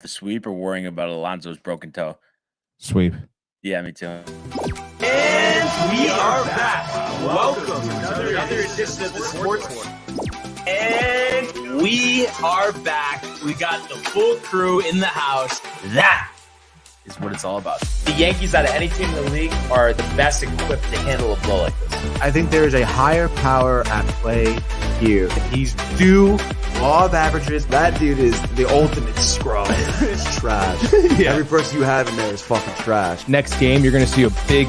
Sweep or worrying about Alonso's broken toe? Sweep. Yeah, me too. And we are back. Welcome to another edition of the Sports One. And we are back. We got the full crew in the house. That is what it's all about. The Yankees, out of any team in the league, are the best equipped to handle a blow like this. I think there is a higher power at play here. He's due law of averages. That dude is the ultimate scrub. It's trash. Yeah. Every person you have in there is fucking trash. Next game, you're going to see a big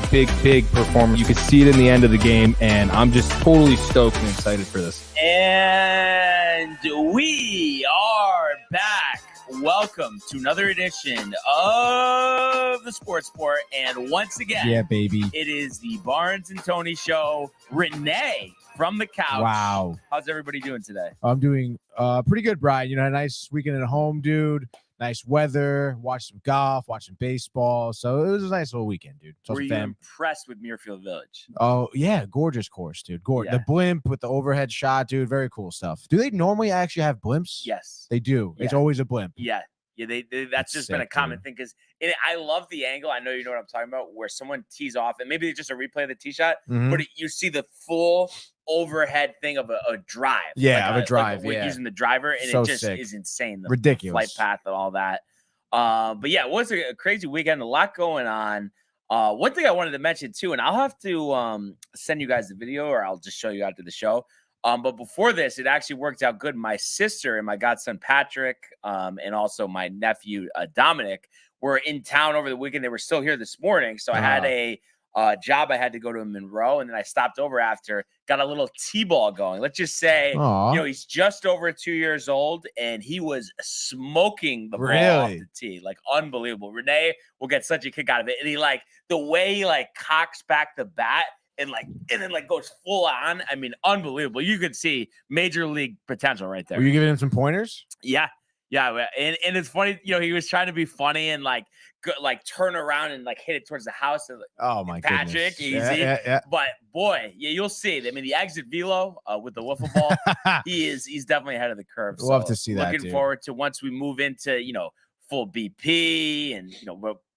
performance. You can see it in the end of the game, and I'm just totally stoked and excited for this. And we are back. Welcome to another edition of the Sports Sport. And once again, yeah, baby, it is the Barnes and Tony Show. Renee from the couch. Wow. How's everybody doing today? I'm doing pretty good, Brian. You know, a nice weekend at home, dude. Nice weather. Watched some golf, watched some baseball. So it was a nice little weekend, dude. So were you impressed with Muirfield Village? Oh, yeah. Gorgeous course, dude. Yeah. The blimp with the overhead shot, dude. Very cool stuff. Do they normally actually have blimps? Yes. They do. Yeah. It's always a blimp. Yeah. Yeah, that's just been a common thing because I love the angle. I know you know what I'm talking about, where someone tees off and maybe it's just a replay of the tee shot, but you see the full overhead thing of a drive. Yeah, of a drive. Like using the driver, and so it just sick. is insane. The Ridiculous flight path and all that. But yeah, it was a crazy weekend. A lot going on. One thing I wanted to mention too, and I'll have to send you guys the video, or I'll just show you after the show. But before this, it actually worked out good. My sister and my godson Patrick, and also my nephew Dominic were in town over the weekend. They were still here this morning, so I had a job I had to go to in Monroe, and then I stopped over after, got a little T-ball going. Let's just say, he's just over 2 years old, and he was smoking the ball off the tee, like unbelievable. Renee will get such a kick out of it, and he the way he cocks back the bat. And then goes full on. I mean, unbelievable. You could see major league potential right there. Were you giving him some pointers? Yeah. And it's funny, he was trying to be funny and turn around and hit it towards the house. And, oh my Patrick, goodness. easy. Yeah. But boy, you'll see. I mean, the exit velo with the wiffle ball, he's definitely ahead of the curve. Love to see that. Looking forward to once we move into full BP and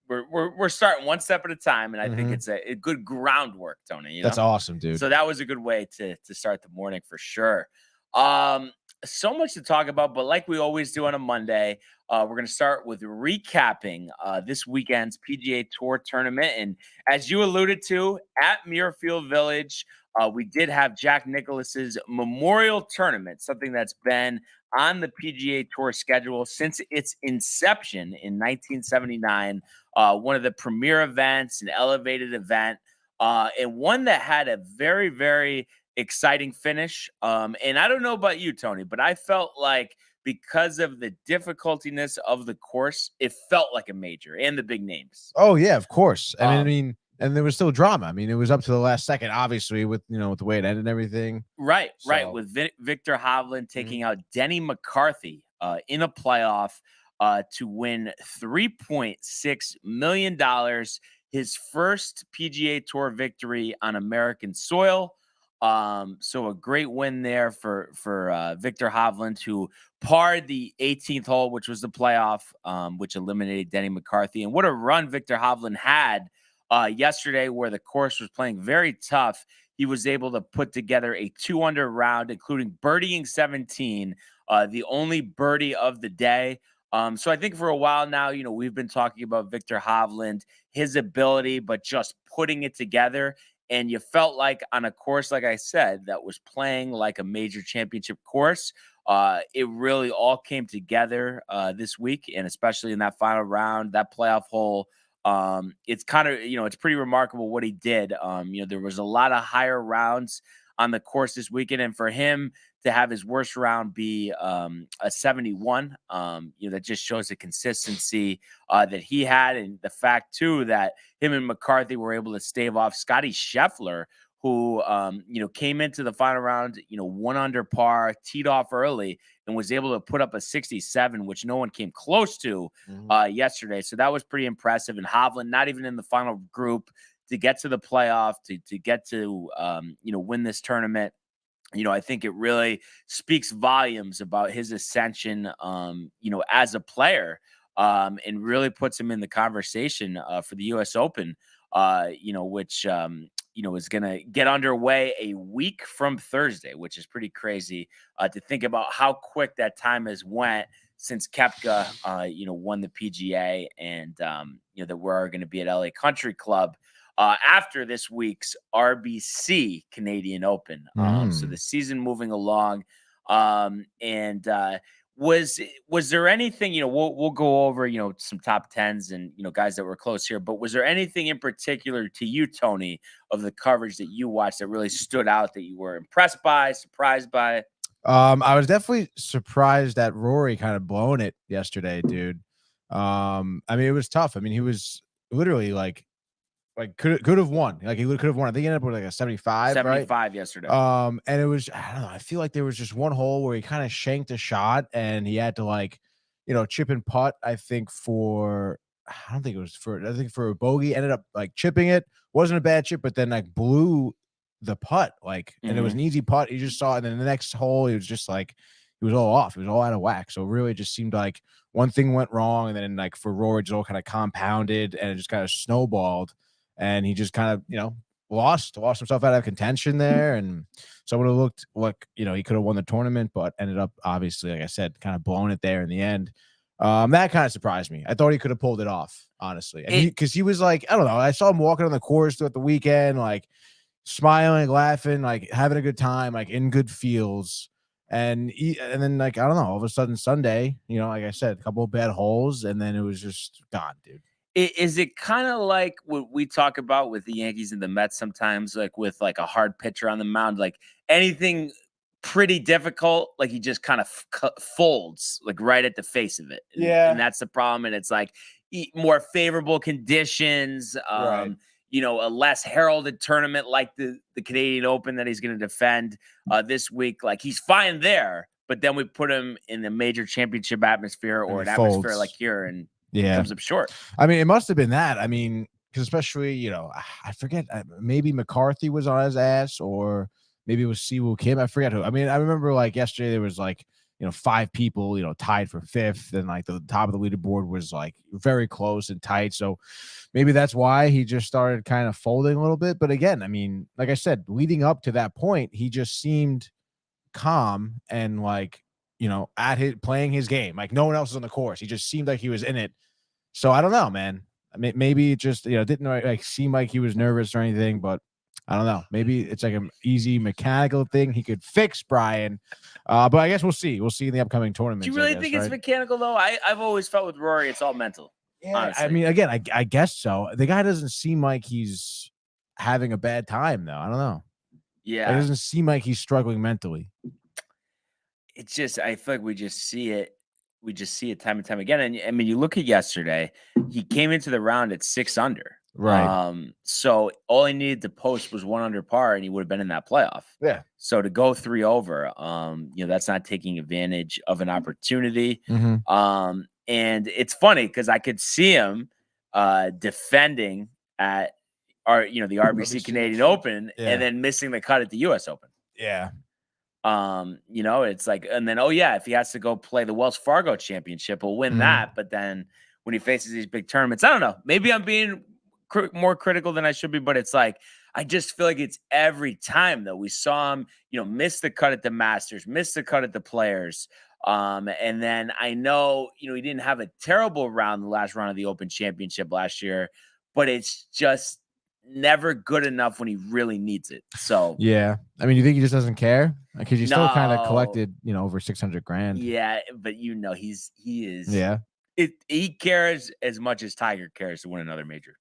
We're starting one step at a time, and I think it's a good groundwork, Tony. That's awesome, dude. So that was a good way to start the morning for sure. So much to talk about, but like we always do on a Monday, we're going to start with recapping this weekend's PGA Tour tournament. And as you alluded to, at Muirfield Village, we did have Jack Nicklaus's Memorial Tournament, something that's been on the PGA Tour schedule since its inception in 1979. One of the premier events, an elevated event, and one that had a very, very exciting finish. And I don't know about you, Tony, but I felt like because of the difficultiness of the course, it felt like a major and the big names. Oh, yeah, of course. I mean, and there was still drama. I mean, it was up to the last second, obviously, with with the way it ended and everything. Right. With Victor Hovland taking out Denny McCarthy in a playoff to win $3.6 million, his first PGA Tour victory on American soil. So a great win there for Victor Hovland, who parred the 18th hole, which was the playoff, which eliminated Denny McCarthy. And what a run Victor Hovland had yesterday, where the course was playing very tough. He was able to put together a 2-under round, including birdieing 17, the only birdie of the day. So I think for a while now, we've been talking about Victor Hovland, his ability, but just putting it together. And you felt like on a course, like I said, that was playing like a major championship course, it really all came together this week, and especially in that final round, that playoff hole. It's kind of, it's pretty remarkable what he did. There was a lot of higher rounds on the course this weekend, and for him to have his worst round be a 71, that just shows the consistency that he had, and the fact too that him and McCarthy were able to stave off Scotty Scheffler, who came into the final round, 1 under par, teed off early, and was able to put up a 67, which no one came close to yesterday. So that was pretty impressive. And Hovland, not even in the final group, to get to the playoff, to get to win this tournament. I think it really speaks volumes about his ascension, as a player. and really puts him in the conversation for the U.S. Open, which is going to get underway a week from Thursday, which is pretty crazy to think about how quick that time has went since Koepka, won the PGA, and that we're going to be at LA Country Club after this week's RBC Canadian Open. So the season moving along, was there anything, we'll go over, some top tens and, guys that were close here, but was there anything in particular to you, Tony, of the coverage that you watched that really stood out that you were impressed by, surprised by? I was definitely surprised that Rory kind of blown it yesterday, dude. It was tough. He was literally like could have won. Like he could have won. I think he ended up with like a 75, right? Yesterday. And it was, I don't know. I feel like there was just one hole where he kind of shanked a shot and he had to chip and putt. I think for a bogey, ended up like chipping it. Wasn't a bad chip, but then like blew the putt, and it was an easy putt. You just saw it. And then the next hole, he was just like, he was all off. He was all out of whack. So really it just seemed like one thing went wrong. And then like for Rory, it all kind of compounded and it just kind of snowballed. And he just kind of, lost himself out of contention there. And so it would have looked like, he could have won the tournament, but ended up obviously, like I said, kind of blowing it there in the end. That kind of surprised me. I thought he could have pulled it off, honestly. Because he was like, I don't know. I saw him walking on the course throughout the weekend, like smiling, laughing, like having a good time, like in good feels. And then like, I don't know, all of a sudden Sunday, like I said, a couple of bad holes, and then it was just gone, dude. Is it kind of like what we talk about with the Yankees and the Mets sometimes, like with like a hard pitcher on the mound, like anything pretty difficult, like he just kind of folds like right at the face of it. And that's the problem. And it's like more favorable conditions, right. A less heralded tournament like the Canadian Open that he's going to defend this week. Like he's fine there, but then we put him in a major championship atmosphere or an atmosphere like here, and comes up short. It must have been that. Because especially, I forget, maybe McCarthy was on his ass, or maybe it was Siwoo Kim. I forget who. I remember like yesterday there was like, 5 people, tied for 5th, and like the top of the leaderboard was like very close and tight. So maybe that's why he just started kind of folding a little bit. But again, like I said, leading up to that point, he just seemed calm and like, playing his game. Like no one else was on the course. He just seemed like he was in it. So I don't know, man. Maybe it just, didn't like seem like he was nervous or anything, but I don't know. Maybe it's like an easy mechanical thing he could fix, Brian. But I guess we'll see. We'll see in the upcoming tournament. Do you really think it's mechanical though? I've always felt with Rory, it's all mental. Yeah, honestly. Again, I guess so. The guy doesn't seem like he's having a bad time though. I don't know. Yeah. It doesn't seem like he's struggling mentally. It's just, I feel like we just see it time and time again. And you look at yesterday, he came into the round at 6 under. Right. So all he needed to post was 1 under par, and he would have been in that playoff. Yeah. So to go 3 over, that's not taking advantage of an opportunity. Mm-hmm. And it's funny because I could see him defending at the RBC Canadian Open, and then missing the cut at the US Open. Yeah. It's like, and then, if he has to go play the Wells Fargo Championship, he'll win that. But then when he faces these big tournaments, I don't know, maybe I'm being more critical than I should be, but it's like, I just feel like it's every time though. We saw him, miss the cut at the Masters, miss the cut at the Players. And then I know, he didn't have a terrible round, the last round of the Open Championship last year, but it's just never good enough when he really needs it. So yeah, you think he just doesn't care? Because he still kind of collected, over $600,000. Yeah, but he is. Yeah, he cares as much as Tiger cares to win another major.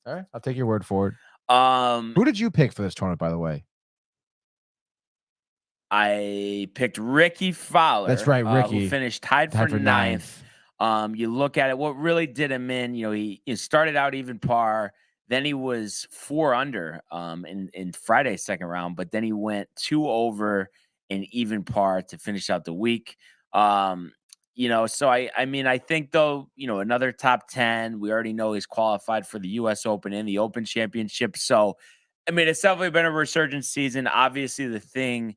All right, I'll take your word for it. Who did you pick for this tournament, by the way? I picked Ricky Fowler. That's right, Ricky. Who finished tied for ninth. You look at it, what really did him in, he started out even par. Then he was 4 under in Friday's second round, but then he went 2 over in even par to finish out the week. So I think though, another top 10, we already know he's qualified for the US Open and the Open Championship. So, it's definitely been a resurgent season. Obviously the thing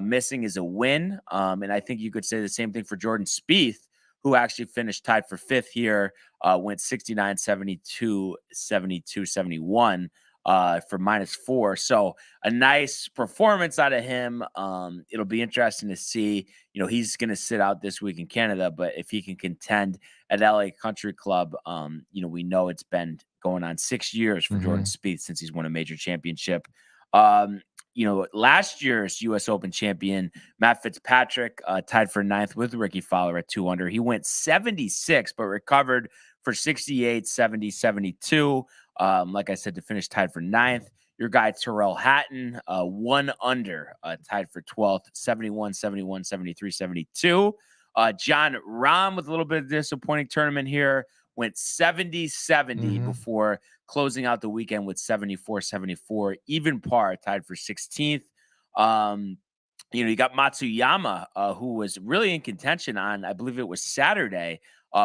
missing is a win. And I think you could say the same thing for Jordan Spieth, who actually finished tied for 5th here, went 69, 72, 72, 71 for -4. So a nice performance out of him. It'll be interesting to see. He's going to sit out this week in Canada, but if he can contend at LA Country Club, we know it's been going on 6 years for Jordan Spieth since he's won a major championship. Last year's U.S. Open champion, Matt Fitzpatrick, tied for 9th with Ricky Fowler at 2 under. He went 76, but recovered for 68, 70, 72. Like I said, to finish tied for 9th. Your guy, Tyrrell Hatton, 1 under, tied for 12th, 71, 71, 73, 72. John Rahm with a little bit of disappointing tournament here, went 70, 70 before closing out the weekend with 74, 74, even par, tied for 16th. You got Matsuyama, who was really in contention on, I believe it was Saturday,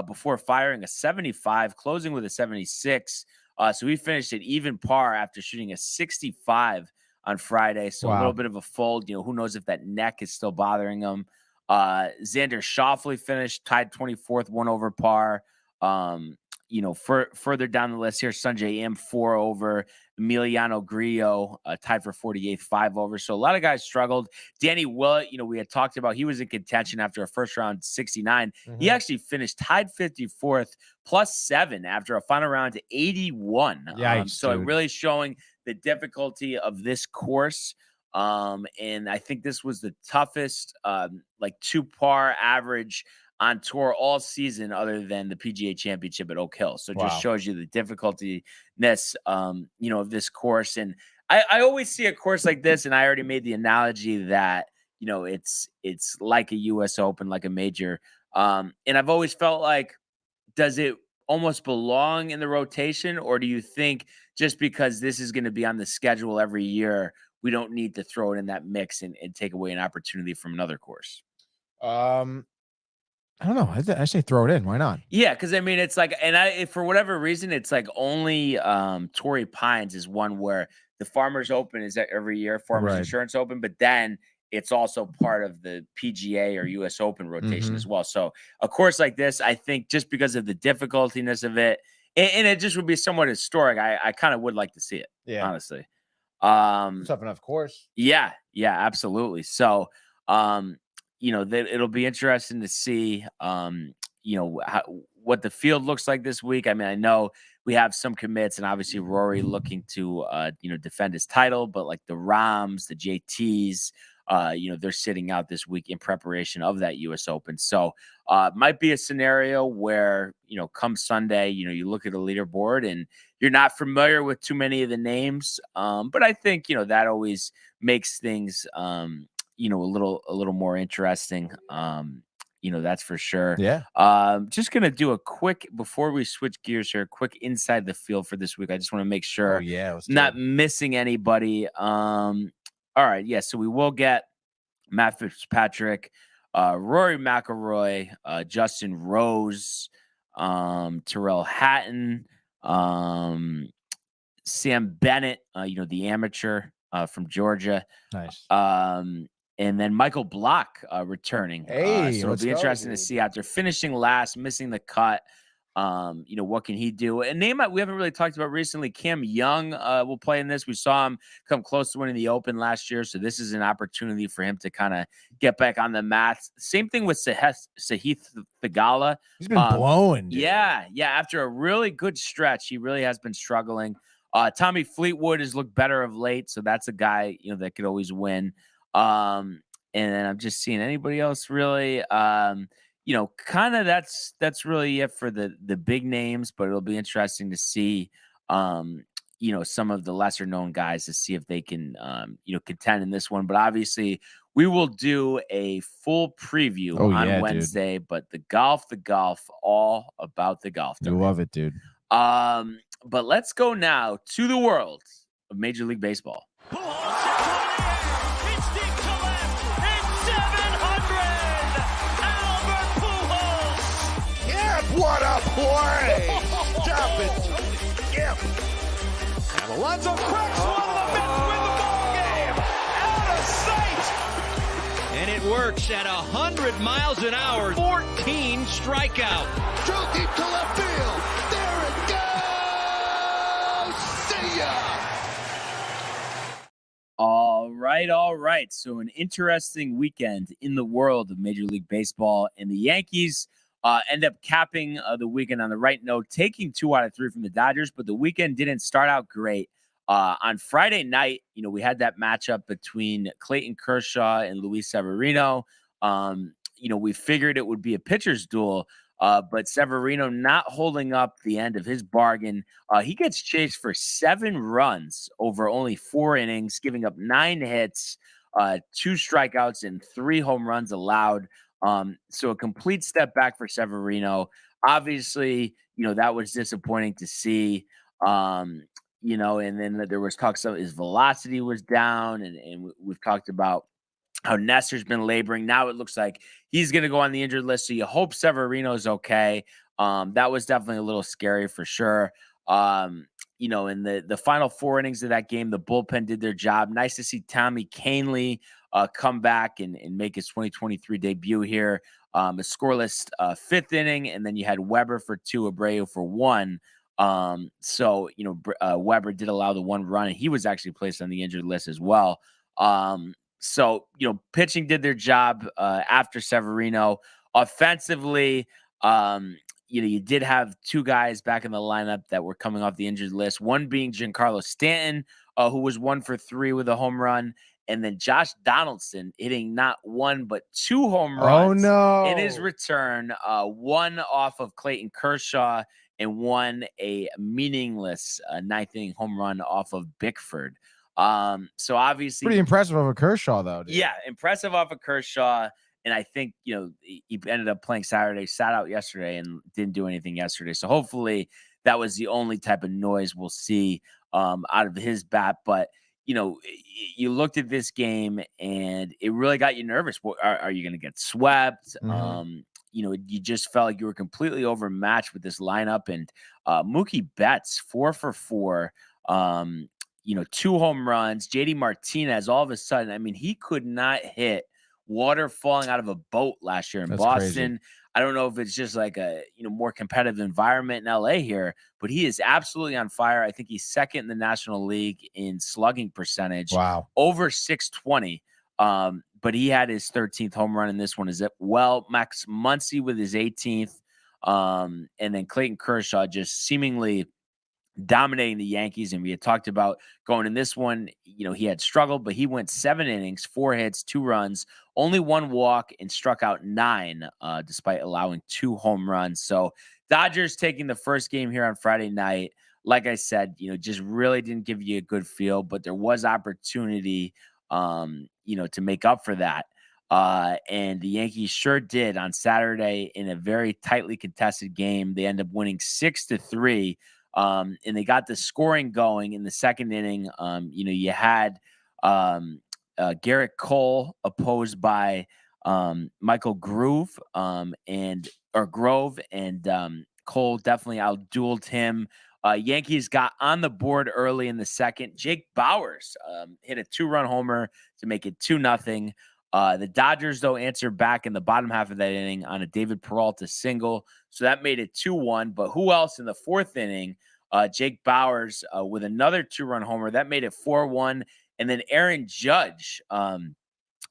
before firing a 75, closing with a 76. So he finished at even par after shooting a 65 on Friday. So a little bit of a fold. Who knows if that neck is still bothering him. Xander Schauffele finished tied 24th, 1 over par. Further down the list here, Sanjay Im 4 over, Emiliano Grillo tied for 48th, 5 over. So a lot of guys struggled. Danny Willett, we had talked about, he was in contention after a first round 69. He actually finished tied 54th +7 after a final round to 81. So it really showing the difficulty of this course. And I think this was the toughest, 2 par average on tour all season other than the PGA Championship at Oak Hill. So it just shows you the difficulty-ness, of this course. And I always see a course like this, and I already made the analogy that, it's like a U.S. Open, like a major. And I've always felt like, does it almost belong in the rotation, or do you think just because this is going to be on the schedule every year, we don't need to throw it in that mix and take away an opportunity from another course? I don't know. I say throw it in. Why not? Yeah, because it's like, and for whatever reason, it's like only Torrey Pines is one where the Farmers Open is every year, Farmers Insurance Open, but then it's also part of the PGA or U.S. Open rotation as well. So a course like this, I think just because of the difficultiness of it, and it just would be somewhat historic, I kind of would like to see it, honestly. Tough enough course. Yeah, absolutely. So, it'll be interesting to see, what the field looks like this week. I know we have some commits, and obviously Rory looking to, defend his title, but like the Rahms, the JTs, they're sitting out this week in preparation of that U.S. Open. So might be a scenario where, come Sunday, you look at a leaderboard and you're not familiar with too many of the names. But I think, that always makes things, a little more interesting. That's for sure. Yeah. Just going to do a quick, before we switch gears here, quick inside the field for this week. I just want to make sure not missing anybody. All right. Yeah. So we will get Matt Fitzpatrick, Rory McIlroy, Justin Rose, Tyrrell Hatton, Sam Bennett, the amateur from Georgia. Nice. And then Michael Block returning. Hey, so it'll be interesting to see after finishing last, missing the cut. What can he do? And name we haven't really talked about recently. Cam Young will play in this. We saw him come close to winning the Open last year, so this is an opportunity for him to kind of get back on the mat. Same thing with Sahith Theegala. He's been blowing. Dude. Yeah. After a really good stretch, he really has been struggling. Tommy Fleetwood has looked better of late, so that's a guy that could always win. And then I'm just seeing anybody else really. Kind of that's really it for the big names, but it'll be interesting to see, some of the lesser known guys to see if they can, contend in this one. But obviously we will do a full preview on Wednesday, dude. But the golf, all about the golf. You love it, dude. But let's go now to the world of Major League Baseball. What a play! Stop it! Yep. And Alonso cracks one of the Mets win the ball game! Out of sight! And it works at 100 miles an hour, 14 strikeouts. Drove deep to left field. There it goes. See ya. All right. So an interesting weekend in the world of Major League Baseball, and the Yankees end up capping the weekend on the right note, taking 2 out of 3 from the Dodgers, but the weekend didn't start out great. On Friday night, we had that matchup between Clayton Kershaw and Luis Severino. We figured it would be a pitcher's duel, but Severino not holding up the end of his bargain. He gets chased for 7 runs over only 4 innings, giving up 9 hits, 2 strikeouts, and 3 home runs allowed. So a complete step back for Severino. Obviously, that was disappointing to see. And then there was talks of his velocity was down, and we've talked about how Nestor's been laboring. Now it looks like he's going to go on the injured list, so you hope Severino's okay. That was definitely a little scary for sure. In the final 4 innings of that game, the bullpen did their job. Nice to see Tommy Kahnle come back and make his 2023 debut here. A scoreless 5th inning, and then you had Weber for 2, Abreu for 1. Weber did allow the 1 run, and he was actually placed on the injured list as well. Pitching did their job after Severino. Offensively, you did have 2 guys back in the lineup that were coming off the injured list, one being Giancarlo Stanton, who was 1 for 3 with a home run, and then Josh Donaldson hitting not 1 but 2 home runs in his return, 1 off of Clayton Kershaw and 1 a meaningless 9th inning home run off of Bickford. So obviously pretty impressive of a Kershaw, though. Dude. Yeah, impressive off of Kershaw. And I think, he ended up playing Saturday, sat out yesterday, and didn't do anything yesterday. So hopefully that was the only type of noise we'll see out of his bat. But, you looked at this game and it really got you nervous. Are you going to get swept? Mm-hmm. You just felt like you were completely overmatched with this lineup. And Mookie Betts, 4 for 4. 2 home runs. JD Martinez, all of a sudden, he could not hit water falling out of a boat last year in Boston. Crazy. I don't know if it's just like a more competitive environment in LA here, but he is absolutely on fire. I think he's 2nd in the National League in slugging percentage. Wow. Over 620. But he had his 13th home run in this one as well. Max Muncy with his 18th. And then Clayton Kershaw just seemingly dominating the Yankees. And we had talked about going in this one, he had struggled, but he went 7 innings, 4 hits, 2 runs, only 1 walk, and struck out 9, despite allowing 2 home runs. So Dodgers taking the first game here on Friday night. Like I said, just really didn't give you a good feel, but there was opportunity, to make up for that. And the Yankees sure did on Saturday in a very tightly contested game. They end up winning 6-3. And they got the scoring going in the 2nd inning. You had Garrett Cole opposed by Michael Grove, and Cole definitely outdueled him. Yankees got on the board early in the 2nd. Jake Bauers hit a 2-run homer to make it 2-0. The Dodgers, though, answered back in the bottom half of that inning on a David Peralta single. So that made it 2-1. But who else in the 4th inning? Jake Bauers with another 2-run homer. That made it 4-1. And then Aaron Judge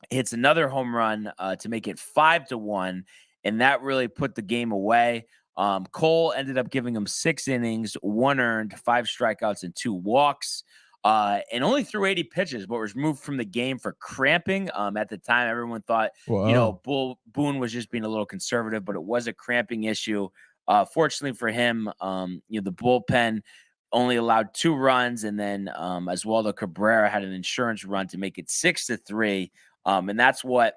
hits another home run to make it 5-1. And that really put the game away. Cole ended up giving him 6 innings, 1 earned, 5 strikeouts, and 2 walks. And only threw 80 pitches, but was moved from the game for cramping. At the time, everyone thought, Boone was just being a little conservative, but it was a cramping issue. Fortunately for him, the bullpen only allowed 2 runs, and then Oswaldo Cabrera had an insurance run to make it 6-3. And that's what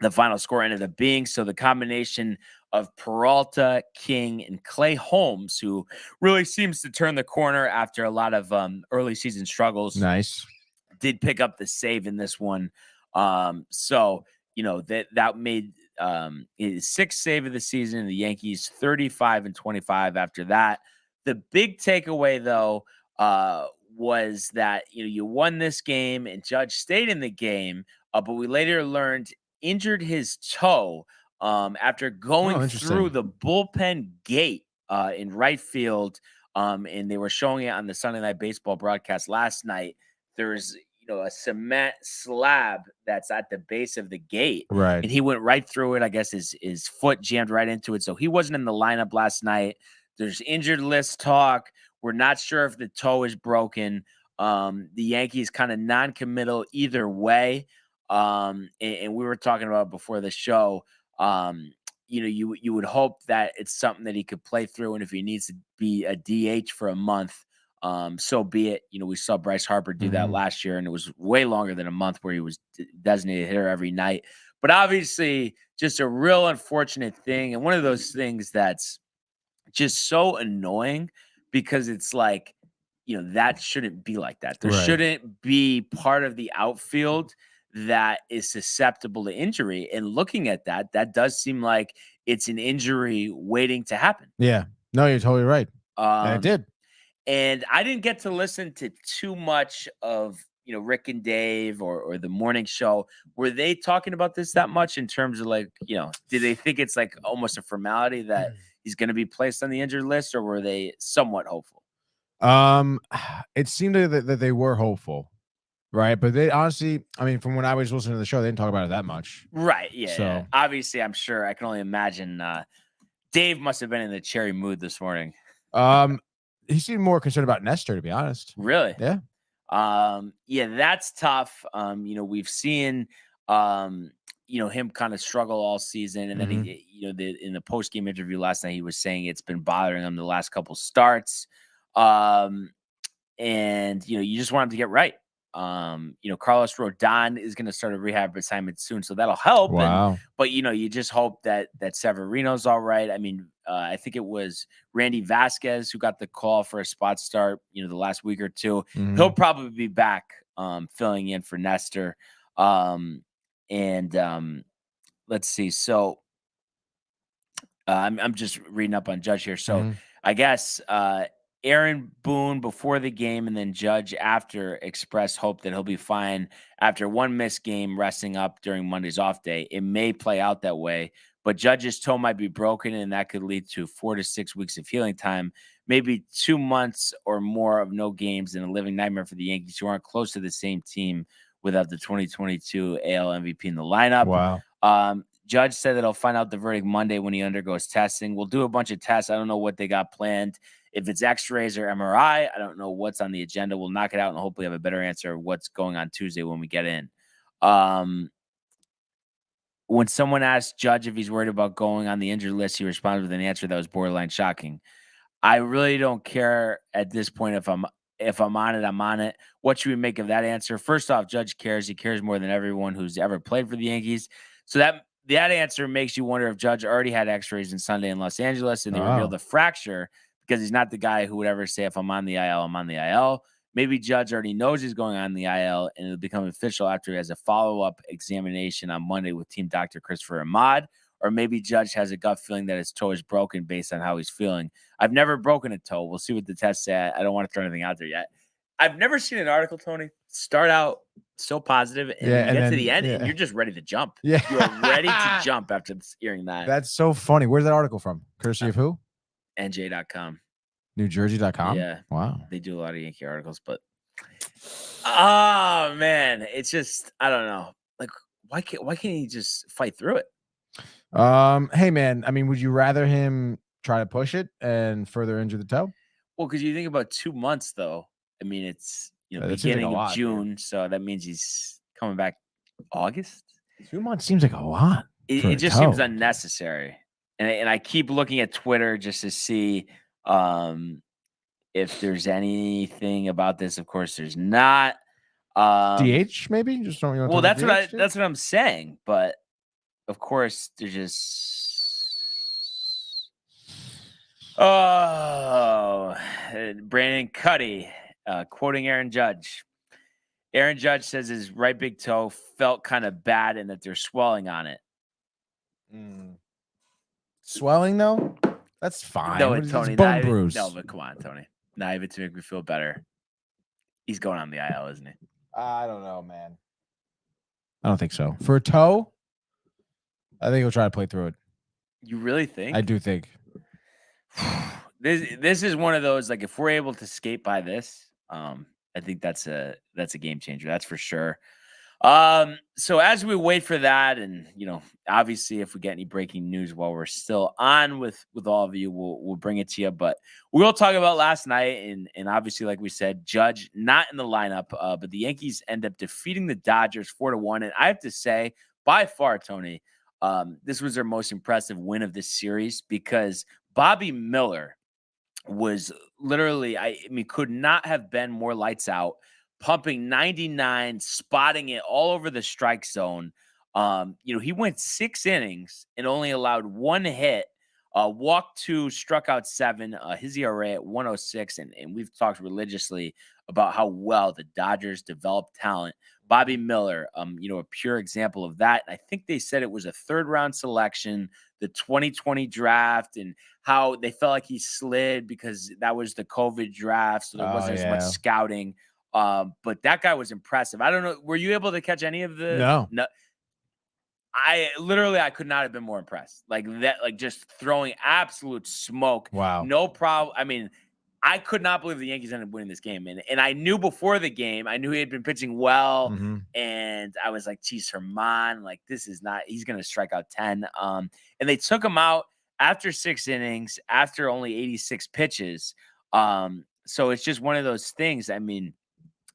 the final score ended up being. So the combination of Peralta, King, and Clay Holmes, who really seems to turn the corner after a lot of early season struggles. Nice. Did pick up the save in this one. That made his 6th save of the season. The Yankees 35-25 after that. The big takeaway, though, was that you won this game and Judge stayed in the game. But we later learned injured his toe after going interesting. through the bullpen gate in right field. And they were showing it on the Sunday Night Baseball broadcast last night. There's a cement slab that's at the base of the gate, Right. and he went right through it. I guess his foot jammed right into it, so he wasn't in the lineup last night. There's injured list talk. We're not sure if the toe is broken. The Yankees kind of non-committal either way. And we were talking about before the show. You would hope that it's something that he could play through, and if he needs to be a DH for a month, so be it. We saw Bryce Harper do that last year, and it was way longer than a month where he was designated hitter every night. But obviously, just a real unfortunate thing, and one of those things that's just so annoying because it's like, that shouldn't be like that. There Right. shouldn't be part of the outfield that is susceptible to injury. And looking at that does seem like it's an injury waiting to happen. Yeah. No, you're totally right. And it did. And I didn't get to listen to too much of, Rick and Dave or the morning show. Were they talking about this that much in terms of like, did they think it's like almost a formality that he's going to be placed on the injured list, or were they somewhat hopeful? It seemed that they were hopeful, right? But they honestly, I mean, from when I was listening to the show, they didn't talk about it that much. Right. Yeah. So- yeah. Obviously, I'm sure I can only imagine Dave must have been in the cherry mood this morning. He seemed more concerned about Nestor, to be honest. Really? Yeah. Yeah, that's tough. We've seen him kind of struggle all season, and then he, in the post-game interview last night, he was saying it's been bothering him the last couple starts. And you just want him to get right. Carlos Rodon is going to start a rehab assignment soon, so that'll help. Wow. But you just hope that Severino's all right. I mean, I think it was Randy Vasquez who got the call for a spot start, the last week or two. He'll probably be back filling in for Nestor. Let's see. So I'm just reading up on Judge here. So I guess Aaron Boone before the game and then Judge after expressed hope that he'll be fine after one missed game resting up during Monday's off day. It may play out that way, but Judge's toe might be broken, and that could lead to 4 to 6 weeks of healing time, maybe 2 months or more of no games, and a living nightmare for the Yankees, who aren't close to the same team without the 2022 AL MVP in the lineup. Wow. Judge said that he'll find out the verdict Monday when he undergoes testing. We'll do a bunch of tests. I don't know what they got planned. If it's x-rays or MRI, I don't know what's on the agenda. We'll knock it out and hopefully have a better answer of what's going on Tuesday when we get in. When someone asked Judge if he's worried about going on the injured list, he responded with an answer that was borderline shocking. I really don't care at this point if I'm on it, I'm on it. What should we make of that answer? First off, Judge cares. He cares more than everyone who's ever played for the Yankees. So that answer makes you wonder if Judge already had x-rays on Sunday in Los Angeles and they revealed a fracture, because he's not the guy who would ever say, if I'm on the IL, I'm on the IL. Maybe Judge already knows he's going on the IL, and it'll become official after he has a follow-up examination on Monday with team doctor Christopher Ahmad. Or maybe Judge has a gut feeling that his toe is broken based on how he's feeling. I've never broken a toe. We'll see what the tests say. I don't want to throw anything out there yet. I've never seen an article, Tony, start out so positive and then get to the end and you're just ready to jump. Yeah. You're ready to jump after hearing that. That's so funny. Where's that article from? Courtesy of who? NJ.com. NewJersey.com? Yeah. Wow. They do a lot of Yankee articles, but oh man, it's just, I don't know. Like, why can't he just fight through it? Hey man, I mean, would you rather him try to push it and further injure the toe? Well, because you think about 2 months though. I mean, it's That seems like beginning a of lot, June, so that means he's coming back August. 2 months seems like a lot. for It a just seems toe. unnecessary. And I keep looking at Twitter just to see if there's anything about this. Of course, there's not. DH maybe? Just don't you want Well, to that's what I'm saying. But of course, there's just Brandon Cuddy quoting Aaron Judge. Aaron Judge says his right big toe felt kind of bad and that there's swelling on it. Swelling though? That's fine. No, What is this, Tony, bone bruise. no, but come on, Tony. Not even to make me feel better. He's going on the IL, isn't he? I don't know, man. I don't think so. For a toe? I think he'll try to play through it. You really think? I do think. This is one of those, like, if we're able to skate by this, I think that's a game changer. That's for sure. So as we wait for that, and obviously, if we get any breaking news while we're still on with all of you, we'll bring it to you. But we'll talk about last night, and obviously, like we said, Judge not in the lineup, but the Yankees end up defeating the Dodgers 4-1. And I have to say, by far, Tony, this was their most impressive win of this series because Bobby Miller was literally, I mean, could not have been more lights out, pumping 99, spotting it all over the strike zone. He went 6 innings and only allowed 1 hit, walked 2, struck out 7, his ERA at 106. And we've talked religiously about how well the Dodgers develop talent. Bobby Miller, a pure example of that. And I think they said it was a 3rd-round selection, the 2020 draft, and how they felt like he slid because that was the COVID draft, so there wasn't as much scouting. But that guy was impressive. I don't know. Were you able to catch any of the? No. I could not have been more impressed. Like that, like just throwing absolute smoke. Wow. No problem. I mean, I could not believe the Yankees ended up winning this game. And I knew before the game, I knew he had been pitching well. Mm-hmm. And I was like, geez, Herman, like this is not, he's going to strike out 10. And they took him out after 6 innings, after only 86 pitches. So it's just one of those things. I mean,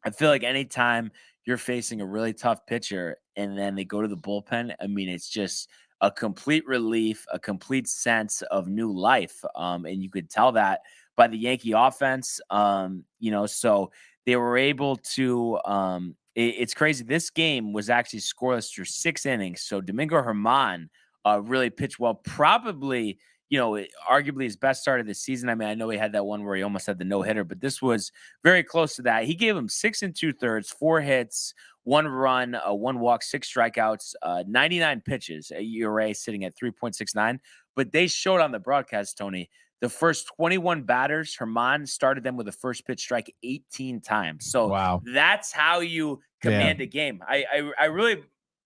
I feel like anytime you're facing a really tough pitcher and then they go to the bullpen, I mean, it's just a complete relief, a complete sense of new life. And you could tell that by the Yankee offense. So they were able to, it's crazy. This game was actually scoreless through 6 innings. So Domingo Herman really pitched well, probably, arguably his best start of the season. I mean, I know he had that one where he almost had the no-hitter, but this was very close to that. He gave him 6 2/3, 4 hits, 1 run, 1 walk, 6 strikeouts, 99 pitches, a ERA sitting at 3.69. But they showed on the broadcast, Tony, the first 21 batters, Herman started them with a first pitch strike 18 times. So wow. That's how you command a game. I really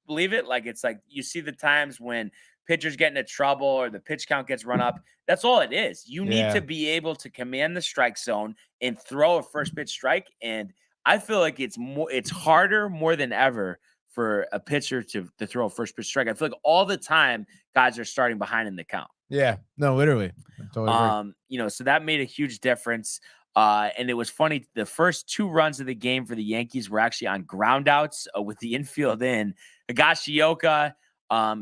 believe it. Like, it's like you see the times when pitchers get into trouble or the pitch count gets run up. That's all it is. You need to be able to command the strike zone and throw a first pitch strike. And I feel like it's harder more than ever for a pitcher to throw a first pitch strike. I feel like all the time guys are starting behind in the count. Yeah, no, literally. Totally So that made a huge difference. And it was funny. The first 2 runs of the game for the Yankees were actually on ground outs with the infield in. Higashioka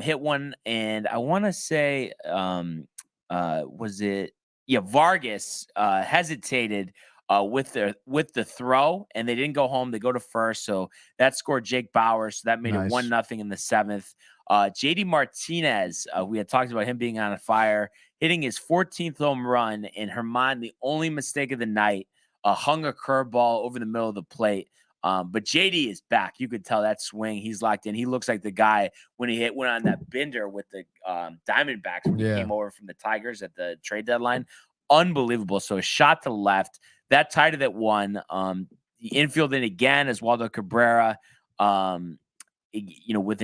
hit one, and I want to say, was it? Yeah, Vargas hesitated with the throw, and they didn't go home. They go to first, so that scored Jake Bauer. So that made it 1-0 in the 7th. JD Martinez, we had talked about him being on fire, hitting his 14th home run, and Herman, the only mistake of the night, hung a curveball over the middle of the plate. But JD is back. You could tell that swing. He's locked in. He looks like the guy when he went on that bender with the Diamondbacks when he came over from the Tigers at the trade deadline. Unbelievable. So a shot to left. That tied it at 1. The infield in again as Waldo Cabrera. With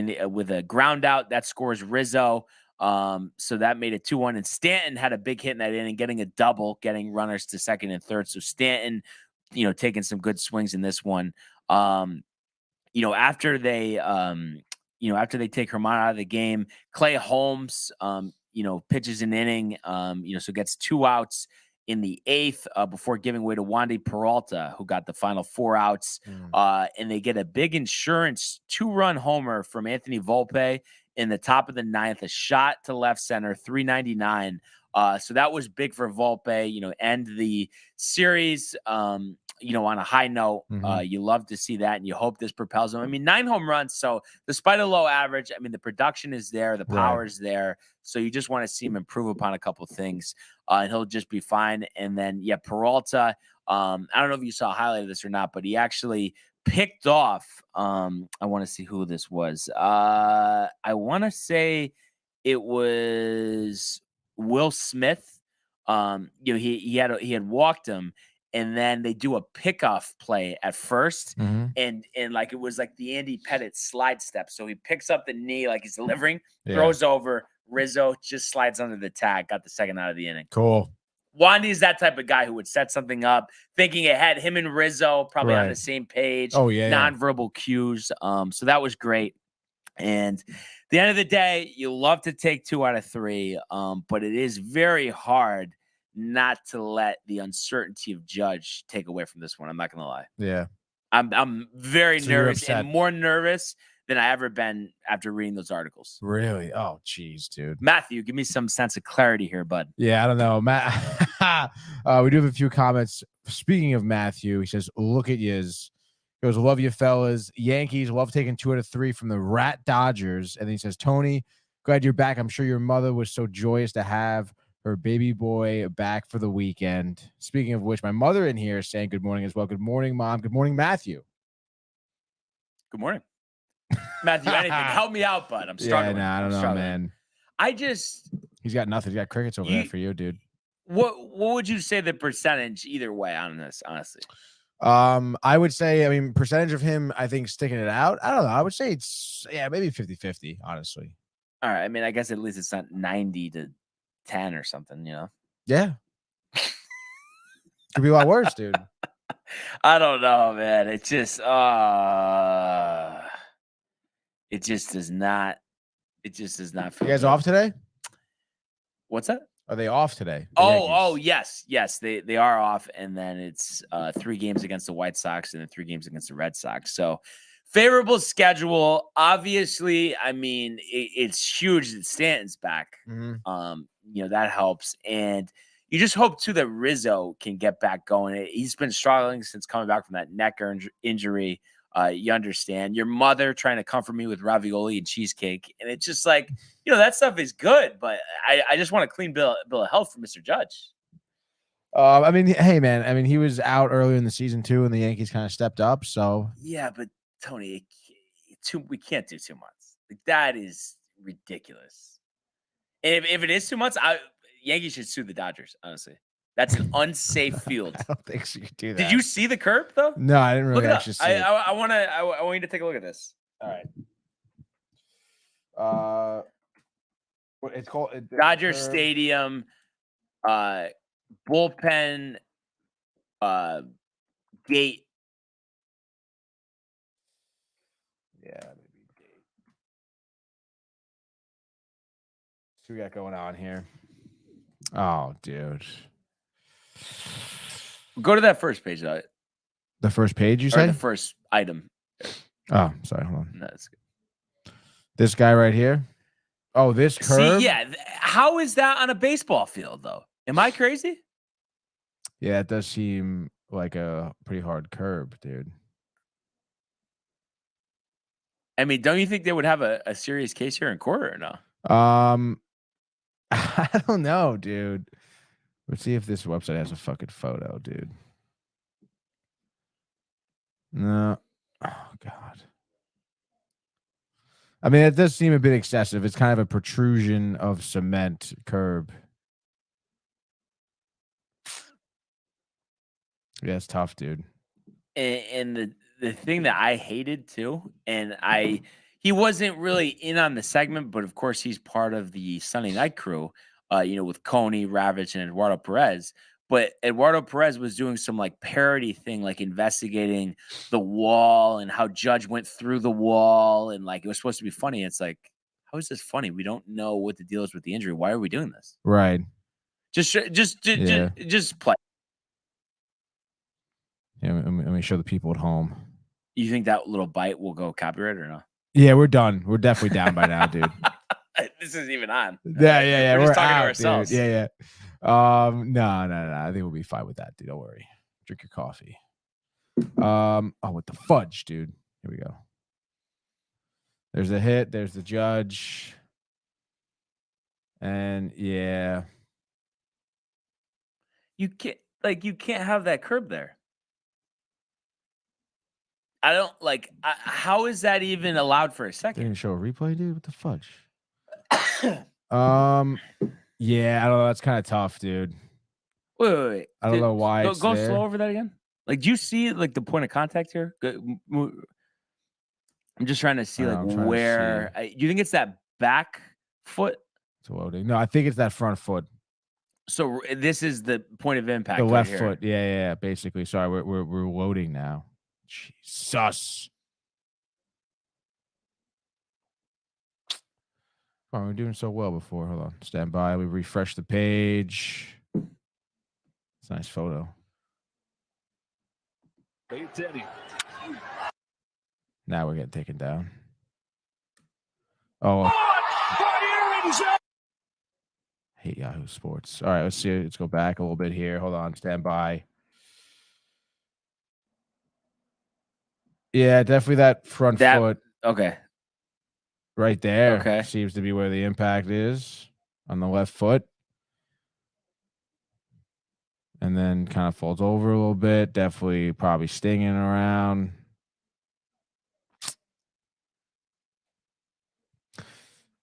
a ground out, that scores Rizzo. So that made it 2-1. And Stanton had a big hit in that inning, getting a double, getting runners to second and third. So Stanton, taking some good swings in this one. After they take Herman out of the game, Clay Holmes, pitches an inning, so gets 2 outs in the 8th before giving way to Wandy Peralta, who got the final 4 outs. And they get a big insurance 2-run homer from Anthony Volpe in the top of the 9th, a shot to left center, 399. So that was big for Volpe, end the series, on a high note. You love to see that, and you hope this propels him. I mean, 9 home runs. So despite a low average, I mean, the production is there, the power is there. So you just want to see him improve upon a couple of things, and he'll just be fine. And then, Peralta, I don't know if you saw a highlight of this or not, but he actually picked off, I want to see who this was. I want to say it was Will Smith. He had walked him, and then they do a pickoff play at first, Mhm. and like it was like the Andy Pettit slide step. So he picks up the knee like he's delivering, Yeah. throws over. Rizzo just slides under the tag, got the second out of the inning. Cool. Wandy's that type of guy who would set something up, thinking ahead. Him and Rizzo probably on Right. the same page. Oh, yeah, yeah. Nonverbal cues. So that was great. And at the end of the day, you love to take 2 out of 3, but it is very hard not to let the uncertainty of Judge take away from this one. I'm not gonna lie. Yeah. I'm very So you're nervous upset. and more nervous than I ever been after reading those articles. Really? Oh, jeez, dude. Matthew, give me some sense of clarity here, bud. Yeah, I don't know. Matt, we do have a few comments. Speaking of Matthew, he says, look at yous. He goes, love you fellas. Yankees love taking 2 out of 3 from the Rat Dodgers. And then he says, Tony, glad you're back. I'm sure your mother was so joyous to have her baby boy back for the weekend. Speaking of which, my mother in here is saying good morning as well. Good morning, Mom. Good morning, Matthew. Good morning. Matthew, anything. Help me out, bud. I'm struggling. Yeah, nah, I don't know, man. He's got nothing. He's got crickets over there for you, dude. What would you say the percentage either way on this, honestly? I would say, I mean, percentage of him, I think, sticking it out. I don't know. I would say it's, maybe 50-50, honestly. All right. I mean, I guess at least it's not 90-10 or something, you know? Yeah. Could be a lot worse, dude. I don't know, man. It just does not feel You guys good. off today? What's that? Are they off today? Oh, yes. They are off, and then it's 3 games against the White Sox and then 3 games against the Red Sox. So favorable schedule. Obviously, I mean, it's huge that Stanton's back. Mhm. That helps. And you just hope too that Rizzo can get back going. He's been struggling since coming back from that neck injury. You understand. Your mother trying to comfort me with ravioli and cheesecake, and it's just like, that stuff is good, but I just want a clean bill of health for Mr. Judge. I mean, hey, man. I mean, he was out earlier in the season too, and the Yankees kind of stepped up. So Yeah, but Tony, we can't do 2 months. Like, that is ridiculous. And if it is 2 months, Yankees should sue the Dodgers. Honestly, that's an unsafe field. I don't think you could do that. Did you see the curb though? No, I didn't really Look it actually up. see it. I want you to take a look at this. All right. What it's called? Dodger Stadium, bullpen, gate. Yeah, maybe gate. So we got going on here. Oh, dude. Go to that first page, though. The first page, you Or say? the first item. Oh, sorry. Hold on. No, that's good. This guy right here. Oh, this curve. See, yeah. How is that on a baseball field, though? Am I crazy? Yeah, it does seem like a pretty hard curb, dude. I mean, don't you think they would have a serious case here in court or no? I don't know, dude. Let's see if this website has a fucking photo, dude. No. Oh, God. I mean, it does seem a bit excessive. It's kind of a protrusion of cement curb. Yeah, it's tough, dude. And the thing that I hated too, and he wasn't really in on the segment, but of course he's part of the Sunday night crew, with Coney, Ravitch, and Eduardo Perez. But Eduardo Perez was doing some like parody thing, like investigating the wall and how Judge went through the wall, and like it was supposed to be funny. It's like, how is this funny? We don't know what the deal is with the injury. Why are we doing this? Right. Just play. Yeah, let me show the people at home. You think that little bite will go copyright or no? Yeah, we're done. We're definitely down by now, dude. This isn't even on. Yeah. We're just talking out, to ourselves. Dude. Yeah. No. I think we'll be fine with that, dude. Don't worry. Drink your coffee. With the fudge, dude. Here we go. There's the hit. There's the Judge. And yeah. You can't have that curb there. I don't like. How is that even allowed for a They're second? gonna show a replay, dude. What the fudge? Yeah, I don't know. That's kind of tough, dude. Wait. I don't know why it's Go there. slow over that again. Like, do you see like the point of contact here? I'm just trying to see like where. You think it's that back foot? It's loading. No, I think it's that front foot. So this is the point of impact. The right left here. foot. Yeah. Basically. Sorry, we're loading now. Jesus. Oh, we were doing so well before. Hold on. Stand by. We refresh the page. It's a nice photo. Now we're getting taken down. Oh. Hate Yahoo Sports. All right, let's see. Let's go back a little bit here. Hold on. Stand by. Yeah, definitely that front foot. Okay. Right there. Okay. Seems to be where the impact is on the left foot. And then kind of folds over a little bit. Definitely probably stinging around.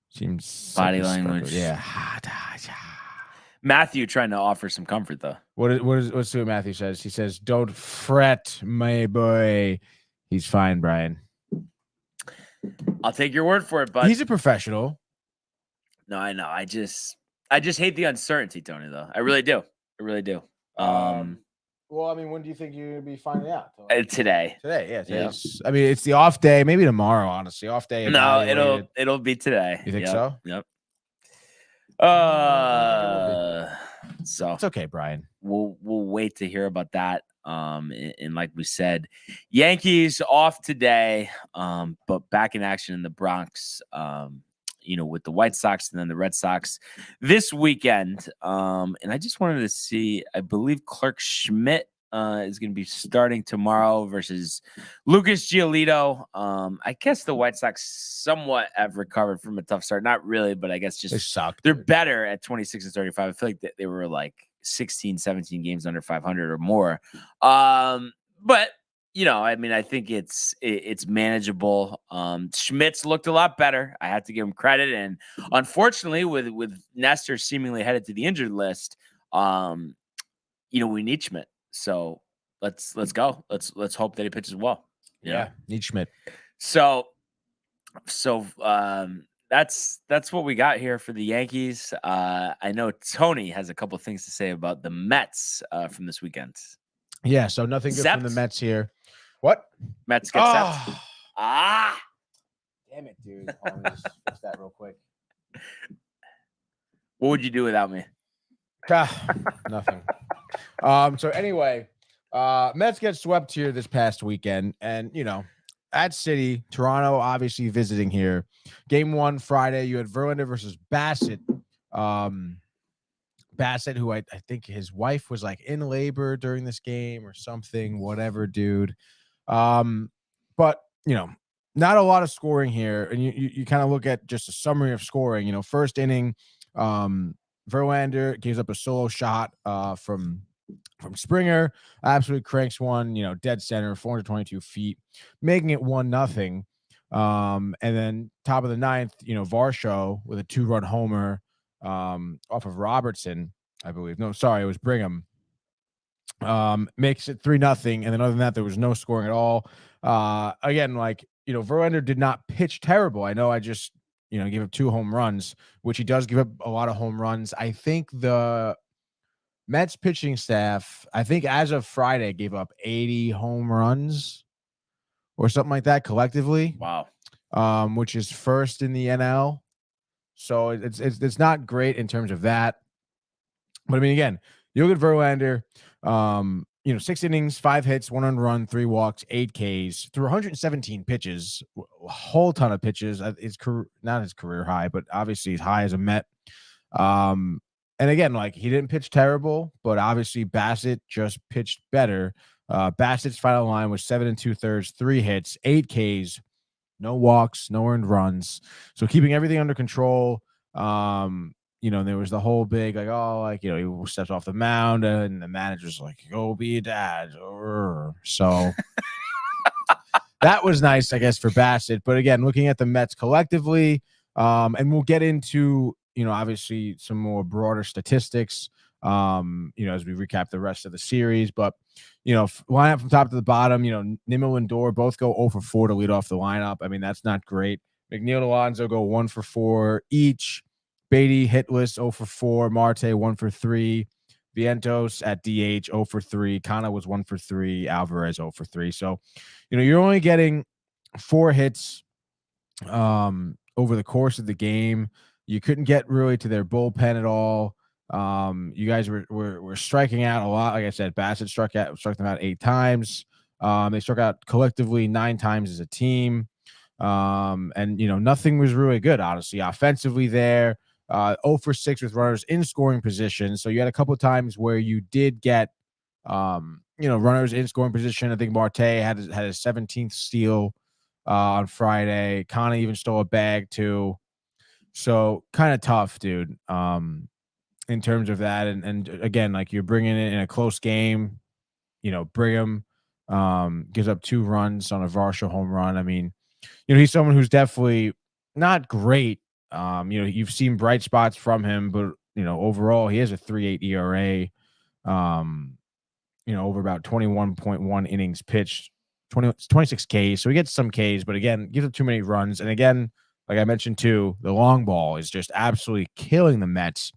Seems body language. Yeah. Matthew trying to offer some comfort though. Let's see what Matthew says. He says, "Don't fret, my boy. He's fine, Brian." I'll take your word for it, bud. He's a professional. No, I know. I just hate the uncertainty, Tony, though. I really do. Well, I mean, when do you think you're gonna be finding out? Today. Today, yeah. Today's, I mean, it's the off day. Maybe tomorrow, honestly. Off day. No, it'll be today. You think so? Yep. So it's okay, Brian. We'll wait to hear about that. And like we said, Yankees off today, but back in action in the Bronx. With the White Sox and then the Red Sox this weekend. And I just wanted to see, I believe Clark Schmidt is going to be starting tomorrow versus Lucas Giolito. I guess the White Sox somewhat have recovered from a tough start. Not really, but I guess just they suck. They're better at 26-35. I feel like they were like 16, 17 games under 500 or more. But I mean, I think it's manageable. Schmitz looked a lot better. I have to give him credit. And unfortunately, with Nestor seemingly headed to the injured list, we need Schmidt. So let's go. Let's hope that he pitches well. Yeah, need Schmidt. So that's what we got here for the Yankees. I know Tony has a couple things to say about the Mets from this weekend. Yeah, so nothing good from the Mets here. What? Mets get set. Damn it, dude. Hold on, just fix that real quick. What would you do without me? Nothing. So anyway, Mets get swept here this past weekend, and at City, Toronto obviously visiting here. Game 1 Friday, you had Verlander versus Bassett. Bassett, who I think his wife was like in labor during this game or something, whatever, dude. But not a lot of scoring here, and you kind of look at just a summary of scoring. First inning, Verlander gives up a solo shot from Springer, absolutely cranks one, dead center, 422 feet, making it 1-0. And then top of the ninth, Varsho with a 2-run homer off of Robertson, I believe. No, sorry, it was Brigham. Makes it 3-0, and then other than that, there was no scoring at all. Again, Verlander did not pitch terrible. I know I just gave up 2 home runs, which he does give up a lot of home runs. I think the Mets pitching staff, as of Friday, gave up 80 home runs or something like that collectively. Wow. Which is first in the NL. So it's not great in terms of that. But I mean, again, you look at Verlander, 6 innings, 5 hits, 1 earned run, 3 walks, 8 Ks, through 117 pitches, a whole ton of pitches. Not his career high, but obviously he's high as a Met. And again, he didn't pitch terrible, but obviously Bassett just pitched better. Bassett's final line was 7 2/3, 3 hits, 8 Ks, no walks, no earned runs. So keeping everything under control. There was the whole big he steps off the mound and the manager's like, "Go be a dad." So that was nice, I guess, for Bassett. But again, looking at the Mets collectively, and we'll get into obviously some more broader statistics As we recap the rest of the series. But, lineup from top to the bottom, Nimmo and Dor both go 0 for 4 to lead off the lineup. I mean, that's not great. McNeil and Alonso go 1 for 4 each. Beatty hitless 0 for 4. Marte 1 for 3. Vientos at DH 0 for 3. Kana was 1 for 3. Alvarez 0 for 3. So, you're only getting 4 hits over the course of the game. You couldn't get really to their bullpen at all. You guys were striking out a lot. Like I said, Bassett struck them out 8 times. They struck out collectively 9 times as a team. Nothing was really good, honestly. Offensively there, 0 for 6 with runners in scoring position. So you had a couple of times where you did get, runners in scoring position. I think Marte had his 17th steal on Friday. Kana even stole a bag too. So kind of tough, dude. In terms of that, and again, like you're bringing it in a close game. Brigham gives up 2 runs on a Varsho home run. I mean, he's someone who's definitely not great. You've seen bright spots from him, but overall he has a 3.8 ERA. Over about 21.1 innings pitched, 26 Ks. So he gets some Ks, but again, gives up too many runs. And again, like I mentioned too, the long ball is just absolutely killing the Mets.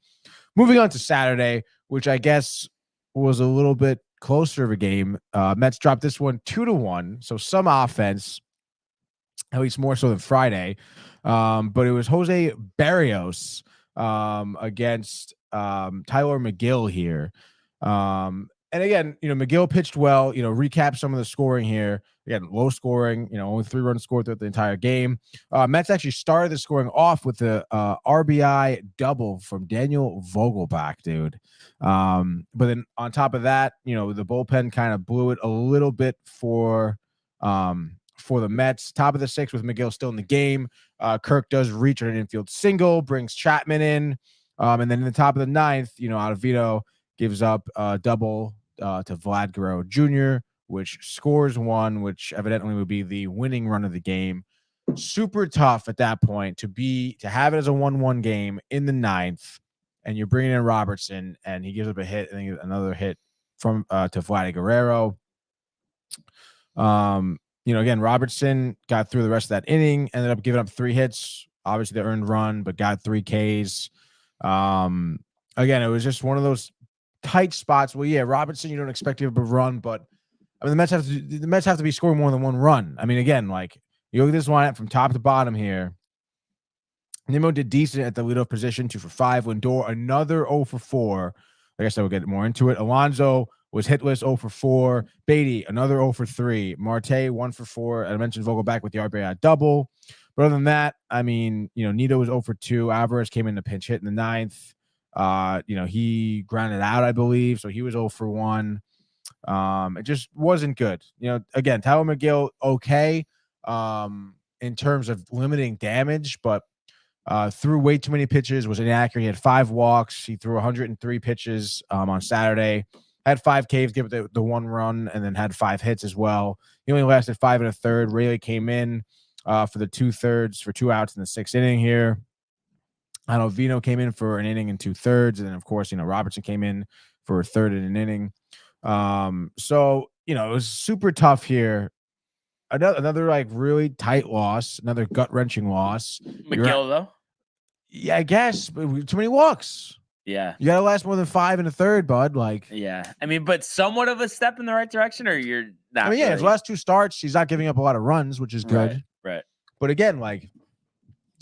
Moving on to Saturday, which I guess was a little bit closer of a game. Mets dropped this one 2-1. So some offense, at least more so than Friday. But it was Jose Barrios against Tyler McGill here. And again, McGill pitched well, recap some of the scoring here. Again, low scoring, only 3 runs scored throughout the entire game. Mets actually started the scoring off with the RBI double from Daniel Vogelbach, dude. But then on top of that, the bullpen kind of blew it a little bit for the Mets. Top of the 6th with McGill still in the game. Kirk does reach on an infield single, brings Chapman in. And then in the top of the 9th, Ottavino gives up a double to Vlad Guerrero Jr., which scores 1, which evidently would be the winning run of the game. Super tough at that point to have it as a 1-1 game in the 9th, and you're bringing in Robertson, and he gives up a hit, and another hit from to Vlad Guerrero. Again, Robertson got through the rest of that inning, ended up giving up 3 hits. Obviously, the earned run, but got 3 Ks. Again, it was just one of those tight spots. Well, yeah, Robertson, you don't expect him to run, but I mean, the Mets have to be scoring more than 1 run. I mean, again, like you look at this lineup from top to bottom here. Nimmo did decent at the leadoff position, 2 for 5. Lindor, another 0 for 4. I guess I will get more into it. Alonso was hitless, 0 for 4. Beatty, another 0 for 3. Marte, 1 for 4. I mentioned Vogelbach with the RBI double. But other than that, I mean, Nito was 0 for 2. Alvarez came in to pinch hit in the 9th. He grounded out, I believe. So he was 0 for 1. It just wasn't good. Again, Tyler McGill, okay, in terms of limiting damage, but threw way too many pitches, was inaccurate. He had 5 walks. He threw 103 pitches on Saturday. Had 5 Ks, give it the 1 run, and then had 5 hits as well. He only lasted 5 1/3. Rayleigh came in for the 2/3 for 2 outs in the 6th inning here. I know Vino came in for an inning and 2/3, and then of course, Robertson came in for a 1/3 in an inning. So it was super tough here. Another like really tight loss, another gut-wrenching loss. McGill, though? Yeah, I guess. But too many walks. Yeah. You gotta last more than 5 1/3, bud. Like, yeah. I mean, but somewhat of a step in the right direction, or you're not. I mean, yeah, his last 2 starts, he's not giving up a lot of runs, which is good. Right. But again, like,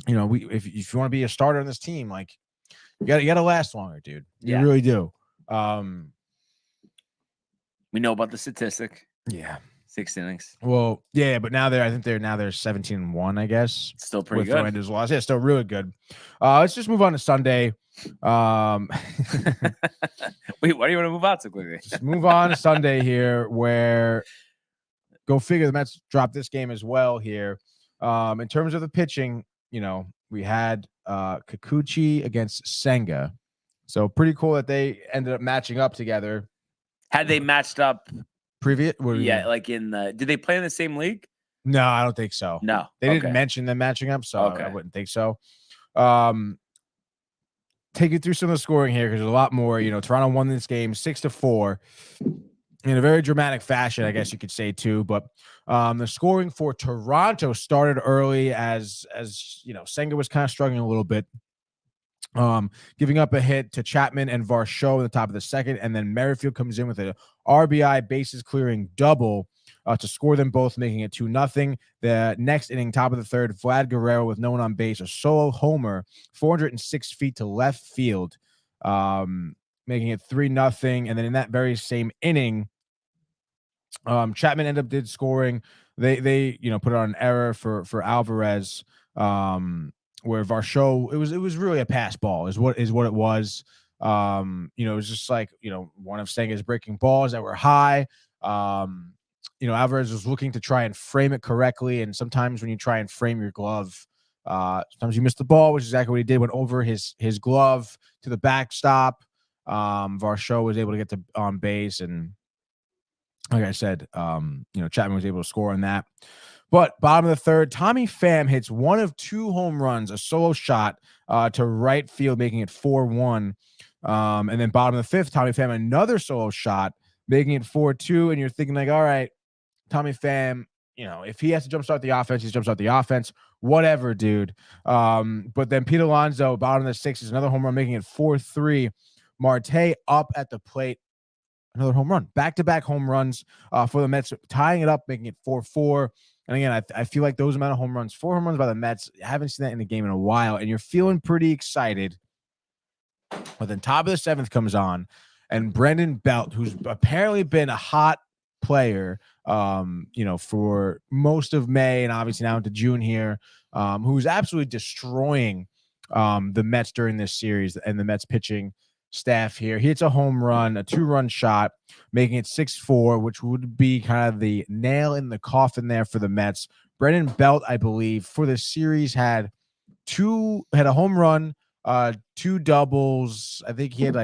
if you want to be a starter on this team, like, you gotta last longer, dude. You really do. We know about the statistic. Yeah. 6 innings. Well, yeah, but now they're 17-1, I guess. Still pretty with good. Fernandez loss. Yeah, still really good. Let's just move on to Sunday. Wait, why do you want to move out so quickly? Just move on to Sunday here, where go figure the Mets dropped this game as well here. In terms of the pitching, we had Kikuchi against Senga. So pretty cool that they ended up matching up together. Had they matched up previous? Like did they play in the same league? No, I don't think so. No. They didn't mention them matching up, so I wouldn't think so. take you through some of the scoring here because there's a lot more. Toronto won this game 6-4 in a very dramatic fashion, I guess you could say too. But the scoring for Toronto started early as Senga was kind of struggling a little bit. Giving up a hit to Chapman and Varsho at the top of the second, and then Merrifield comes in with a RBI bases clearing double to score them both, making it 2-0. The next inning, top of the third, Vlad Guerrero with no one on base, a solo homer, 406 feet to left field, making it 3-0. And then in that very same inning, Chapman ended up scoring. They put it on an error for Alvarez. Where Varsho, it was really a pass ball is what it was. It was just like, one of Senga's breaking balls that were high. Alvarez was looking to try and frame it correctly. And sometimes when you try and frame your glove, sometimes you miss the ball, which is exactly what he did. Went over his glove to the backstop. Varsho was able to get to on base. And like I said, Chapman was able to score on that. But bottom of the third, Tommy Pham hits one of two home runs, a solo shot to right field, making it 4-1. And then bottom of the fifth, Tommy Pham, another solo shot, making it 4-2. And you're thinking like, all right, Tommy Pham, if he has to jumpstart the offense, he's jumpstart the offense. Whatever, dude. But then Pete Alonso, bottom of the sixth, is another home run, making it 4-3. Marte up at the plate. Another home run. Back-to-back home runs for the Mets, tying it up, making it 4-4. And again, I feel like those amount of home runs, 4 home runs by the Mets, I haven't seen that in the game in a while, and you're feeling pretty excited. But then top of the seventh comes on, and Brendan Belt, who's apparently been a hot player, for most of May and obviously now into June here, who's absolutely destroying the Mets during this series and the Mets pitching staff here. He hits a home run, a 2-run shot, making it 6-4, which would be kind of the nail in the coffin there for the Mets. Brendan Belt, I believe, for the series had a home run, 2 doubles. I think he had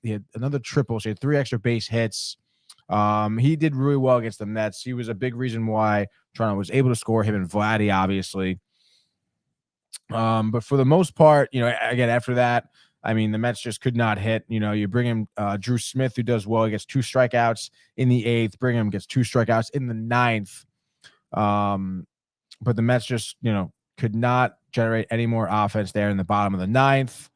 he had another triple. So he had 3 extra base hits. He did really well against the Mets. He was a big reason why Toronto was able to score, him and Vladdy, obviously. But for the most part, again, after that, I mean, the Mets just could not hit. You bring him Drew Smith, who does well. He gets 2 strikeouts in the 8th. Bring him, gets 2 strikeouts in the 9th. But the Mets just, could not generate any more offense there in the bottom of the 9th.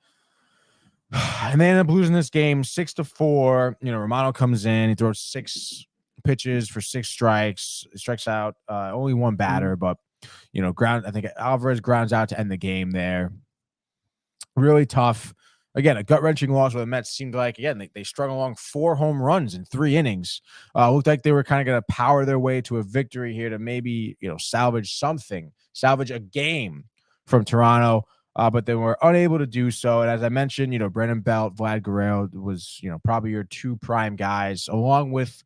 And they ended up losing this game 6-4. Romano comes in. He throws 6 pitches for 6 strikes. He strikes out only 1 batter, but, I think Alvarez grounds out to end the game there. Really tough. Again, a gut-wrenching loss where the Mets seemed like, again, they strung along 4 home runs in 3 innings. Looked like they were kind of going to power their way to a victory here to maybe, salvage a game from Toronto. But they were unable to do so. And as I mentioned, Brendan Belt, Vlad Guerrero was, probably your 2 prime guys, along with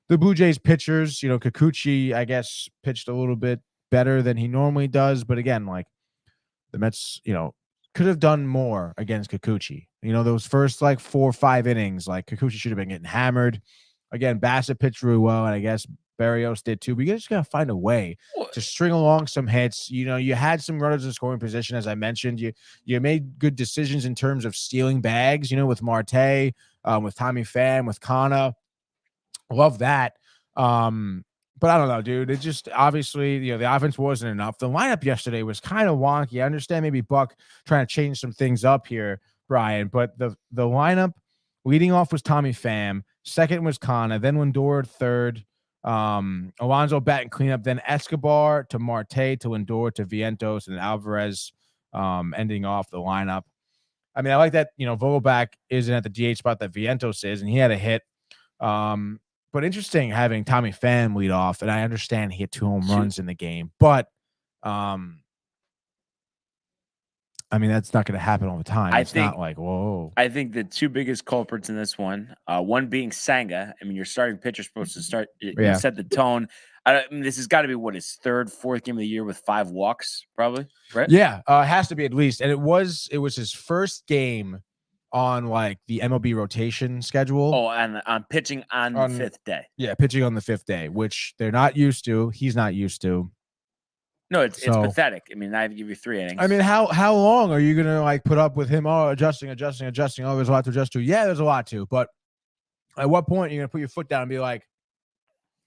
the Blue Jays pitchers. Kikuchi, I guess, pitched a little bit better than he normally does. But again, the Mets, could have done more against Kikuchi. Those first 4 or 5 innings, Kikuchi should have been getting hammered. Again, Bassett pitched really well, and I guess Barrios did too. But you just gotta find a way to string along some hits. You had some runners in scoring position, as I mentioned. You made good decisions in terms of stealing bags. With Marte, with Tommy Pham, with Kana. Love that. But I don't know, dude. It just obviously, the offense wasn't enough. The lineup yesterday was kind of wonky. I understand maybe Buck trying to change some things up here, Brian. But the lineup leading off was Tommy Pham. Second was Kana. Then Lindor third. Alonso batting cleanup. Then Escobar to Marte to Lindor to Vientos and Alvarez ending off the lineup. I mean, I like that, Vogelback isn't at the DH spot that Vientos is, and he had a hit. But interesting having Tommy Pham lead off, and I understand he had 2 home runs in the game, but I mean, that's not going to happen all the time. It's not like, whoa. I think the 2 biggest culprits in this one being Senga. I mean, your starting pitcher supposed to start, you set the tone. I mean, this has got to be his 3rd, 4th game of the year with 5 walks, probably, right? Yeah, it has to be at least. And it was his first game on the MLB rotation schedule. Oh, and I'm pitching on the 5th day. Yeah, pitching on the 5th day, which they're not used to. He's not used to. No, it's So- pathetic. I mean, I give you 3 innings. I mean, how long are you gonna like put up with him? Oh, adjusting. Oh, there's a lot to adjust to. Yeah, there's a lot to. But at what point are you gonna put your foot down and be like,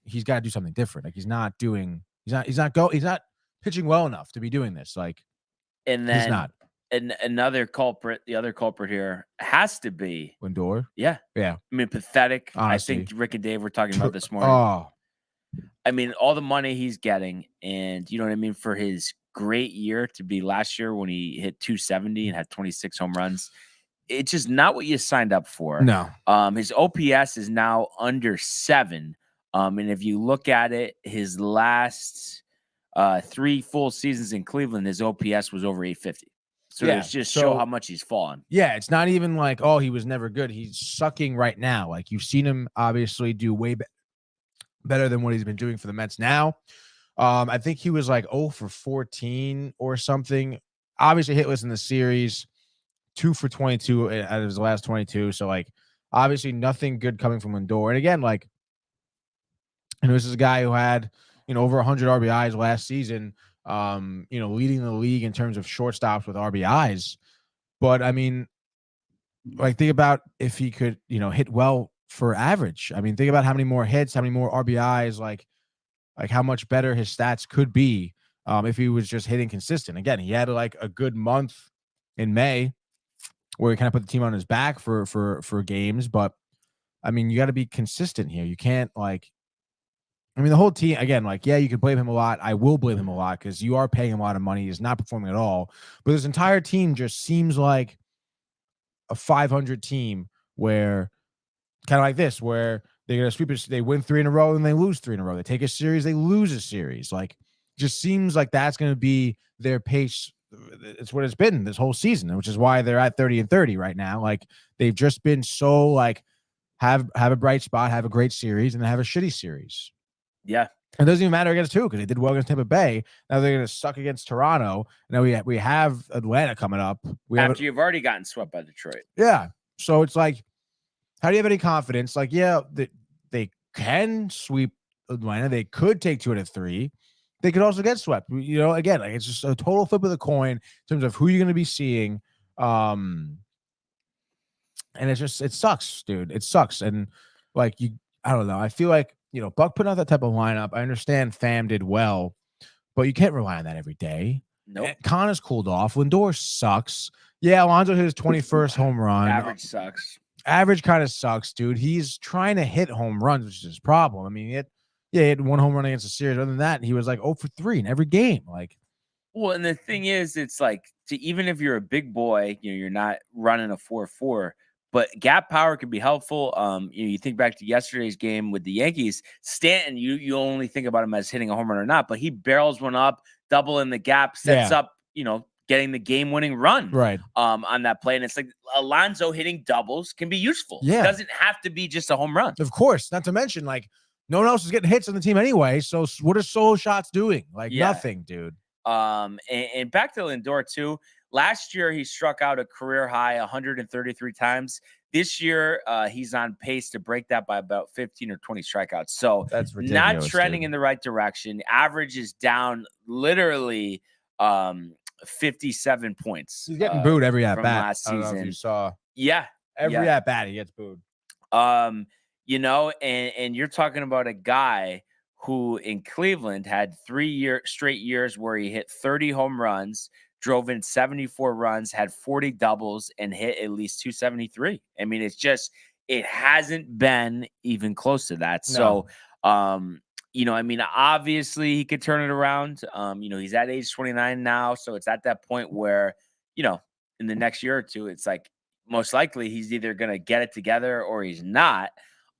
he's got to do something different? Like he's not pitching well enough to be doing this. Like and then he's not. And another culprit, the other culprit here has to be Lindor. Yeah. Yeah. I mean, pathetic. Honestly. I think Rick and Dave were talking about this morning. Oh, I mean, all the money he's getting, and you know what I mean, for his great year to be last year when he hit 270 and had 26 home runs. It's just not what you signed up for. no. His OPS is now under 7. And if you look at it, his last 3 full seasons in Cleveland, his OPS was over 850. So Yeah, it's just so- show how much he's fallen. Yeah, it's not even like, oh, he was never good. He's sucking right now. Like you've seen him obviously do way better than what he's been doing for the Mets now. I think he was like 0 for 14 or something. Obviously hitless in the series, 2 for 22 out of his last 22. So like obviously nothing good coming from Lindor. And again, like, this is a guy who had, over 100 RBIs last season, leading the league in terms of shortstops with RBIs. But I mean, like, think about if he could, hit well for average. I mean, think about how many more hits, how many more RBIs, like how much better his stats could be if he was just hitting consistent. Again, he had like a good month in May where he kind of put the team on his back for games. But I mean, you got to be consistent here. You can't the whole team, again, yeah, you could blame him a lot. I will blame him a lot because you are paying him a lot of money. He's not performing at all. But this entire team just seems like a 500 team where kind of like this, where they're going to sweep it. They win 3 in a row and they lose 3 in a row. They take a series, they lose a series. Like, just seems like that's going to be their pace. It's what it's been this whole season, which is why they're at 30-30 right now. Like, they've just been so have a bright spot, have a great series, and then have a shitty series. Yeah. It doesn't even matter against 2 because they did well against Tampa Bay. Now they're going to suck against Toronto. Now we have Atlanta coming up. After you've already gotten swept by Detroit. Yeah. So it's like, how do you have any confidence? Like, yeah, they can sweep Atlanta. They could take 2 out of 3. They could also get swept. Again, like, it's just a total flip of the coin in terms of who you're going to be seeing. And it sucks, dude. It sucks. And I don't know. I feel like, Buck put out that type of lineup. I understand Pham did well, but you can't rely on that every day. Nope. Connor's cooled off. Lindor sucks. Yeah, Alonso hit his 21st home run. Average sucks. Average kind of sucks, dude. He's trying to hit home runs, which is his problem. I mean, he had 1 home run against the series. Other than that, he was 0 for 3 in every game. Well, and the thing is, it's even if you're a big boy, you're not running a 4-4. But gap power can be helpful. You think back to yesterday's game with the Yankees. Stanton, you only think about him as hitting a home run or not, but he barrels one up, double in the gap, sets up, getting the game-winning run on that play. And it's like Alonso hitting doubles can be useful. Yeah. It doesn't have to be just a home run. Of course, not to mention, no one else is getting hits on the team anyway. So what are solo shots doing? Nothing, dude. And back to Lindor, too. Last year, he struck out a career high 133 times. This year, he's on pace to break that by about 15 or 20 strikeouts. So that's ridiculous, not trending dude. in the right direction. Average is down literally 57 points. He's getting booed every at from bat. last I don't know if season. you saw. Yeah. Every at bat, he gets booed. And you're talking about a guy who in Cleveland had 3 straight years where he hit 30 home runs, drove in 74 runs, had 40 doubles, and hit at least 273. I mean, it hasn't been even close to that. No. So, obviously he could turn it around. He's at age 29 now. So it's at that point where, in the next year or two, it's most likely he's either going to get it together or he's not.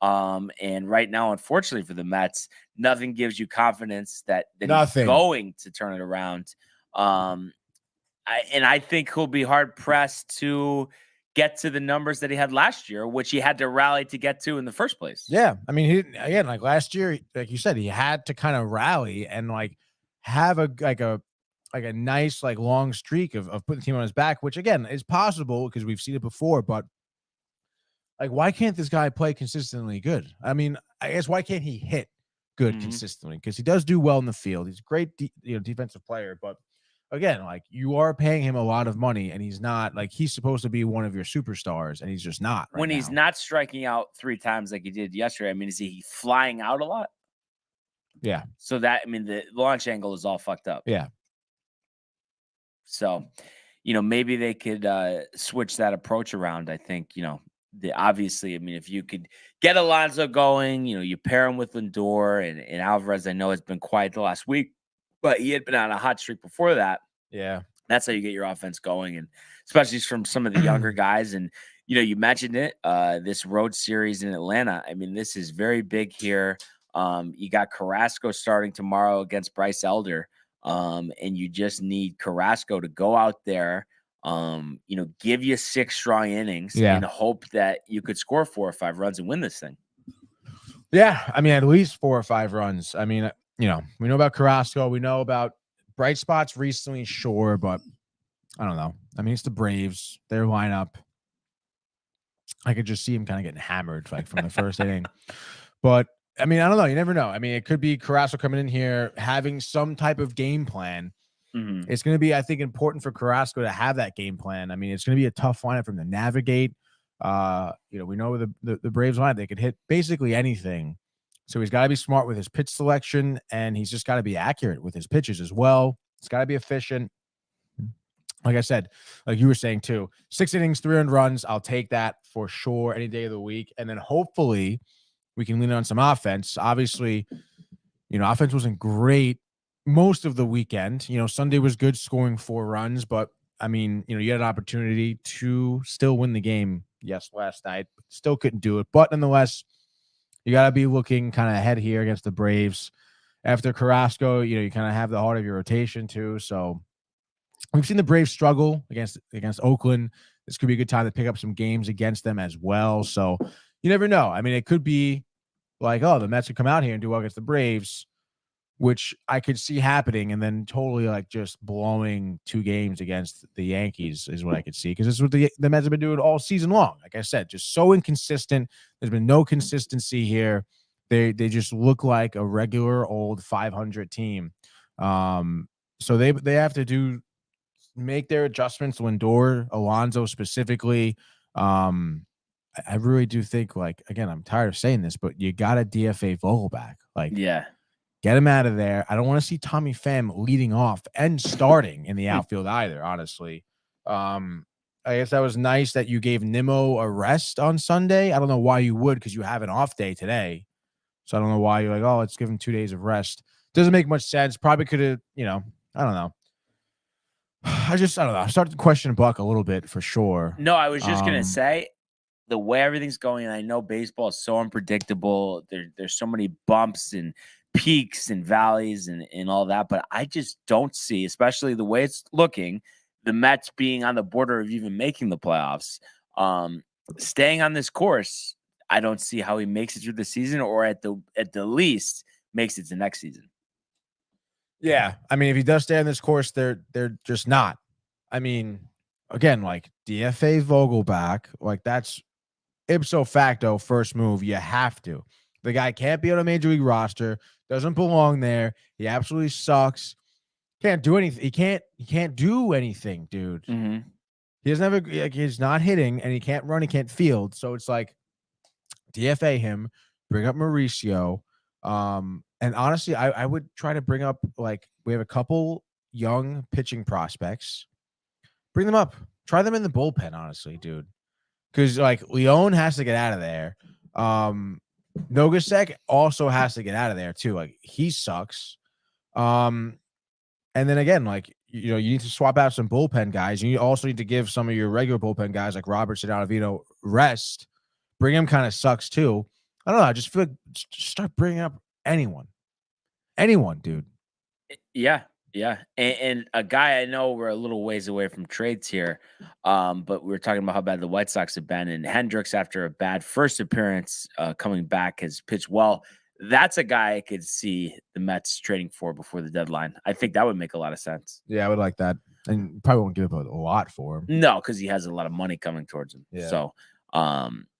And right now, unfortunately for the Mets, nothing gives you confidence that he's going to turn it around. I think he'll be hard pressed to get to the numbers that he had last year, which he had to rally to get to in the first place. Yeah. I mean, last year, like you said, he had to kind of rally and have a nice, long streak of putting the team on his back, which again is possible because we've seen it before, but why can't this guy play consistently good? I mean, I guess why can't he hit good Mhm. consistently because he does do well in the field. He's a great, defensive player, but again, like you are paying him a lot of money, and he's not like he's supposed to be one of your superstars, and he's just not right When he's now. not striking out 3 times like he did yesterday, I mean, is he flying out a lot? Yeah, So that, I mean, the launch angle is all fucked up. yeah. So, maybe they could switch that approach around. I think, obviously, I mean, if you could get Alonso going, you pair him with Lindor and Alvarez, I know has been quiet the last week, but he had been on a hot streak before that. Yeah. That's how you get your offense going, and especially from some of the younger guys. And you mentioned it, this road series in Atlanta. I mean, this is very big here. You got Carrasco starting tomorrow against Bryce Elder, and you just need Carrasco to go out there, give you 6 strong innings, Yeah. and hope that you could score 4 or 5 runs and win this thing. Yeah, I mean, at least 4 or 5 runs. I mean, we know about Carrasco. We know about bright spots recently, sure, but I don't know. I mean, it's the Braves, their lineup. I could just see him kind of getting hammered like from the first inning. But I mean, I don't know. You never know. I mean, it could be Carrasco coming in here having some type of game plan. Mhm. It's going to be, I think, important for Carrasco to have that game plan. I mean, it's going to be a tough lineup for him to navigate. We know the Braves lineup, they could hit basically anything. So he's got to be smart with his pitch selection, and he's just got to be accurate with his pitches as well. It's got to be efficient. Like I said, like you were saying too, 6 innings, 3 earned runs. I'll take that for sure any day of the week. And then hopefully we can lean on some offense. Obviously, offense wasn't great most of the weekend. Sunday was good, scoring 4 runs, but I mean, you had an opportunity to still win the game. Yes, last night, still couldn't do it. But nonetheless, you got to be looking kind of ahead here against the Braves. After Carrasco, you kind of have the heart of your rotation too. So we've seen the Braves struggle against Oakland. This could be a good time to pick up some games against them as well. So you never know. I mean, it could be like, oh, the Mets could come out here and do well against the Braves, which I could see happening, and then totally like just blowing 2 games against the Yankees is what I could see, because this is what the Mets have been doing all season long. Like I said, just so inconsistent. There's been no consistency here. They just look like a regular old 500 team. So they have to make their adjustments. Lindor, Alonso specifically. I really do think, like, again, I'm tired of saying this, but you got to DFA Vogelback. Like, Yeah. get him out of there. I don't want to see Tommy Pham leading off and starting in the outfield either, honestly. I guess that was nice that you gave Nimmo a rest on Sunday. I don't know why you would, because you have an off day today. So I don't know why you're like, oh, let's give him 2 days of rest. Doesn't make much sense. Probably could have, I don't know. I don't know. I started to question Buck a little bit for sure. No, I was just gonna say, the way everything's going, and I know baseball is so unpredictable. There's so many bumps and peaks and valleys and all that, but I just don't see, especially the way it's looking, the Mets being on the border of even making the playoffs. Staying on this course, I don't see how he makes it through the season, or at the least makes it to next season. Yeah, I mean, if he does stay on this course, they're just not. I mean, again, like DFA Vogelback, like that's ipso facto first move. You have to. The guy can't be on a major league roster. Doesn't belong there. He absolutely sucks. Can't do anything. He can't do anything, dude. Mm-hmm. He doesn't have he's not hitting, and he can't run. He can't field. So it's like DFA him. Bring up Mauricio. And honestly, I would try to bring up, like, we have a couple young pitching prospects. Bring them up. Try them in the bullpen, honestly, dude. Because, like, Leon has to get out of there. Nogasek also has to get out of there, too. Like, he sucks. And then, again, like, you need to swap out some bullpen guys. You also need to give some of your regular bullpen guys, like Robertson, Ottavino, rest. Bring him kind of sucks, too. I don't know. I just feel like just start bringing up anyone, dude. Yeah. And a guy, I know we're a little ways away from trades here, but we were talking about how bad the White Sox have been, and Hendricks, after a bad first appearance, coming back, has pitched well. That's a guy I could see the Mets trading for before the deadline. I think that would make a lot of sense. Yeah, I would like that. And probably won't give up a lot for him. No, because he has a lot of money coming towards him. Yeah. So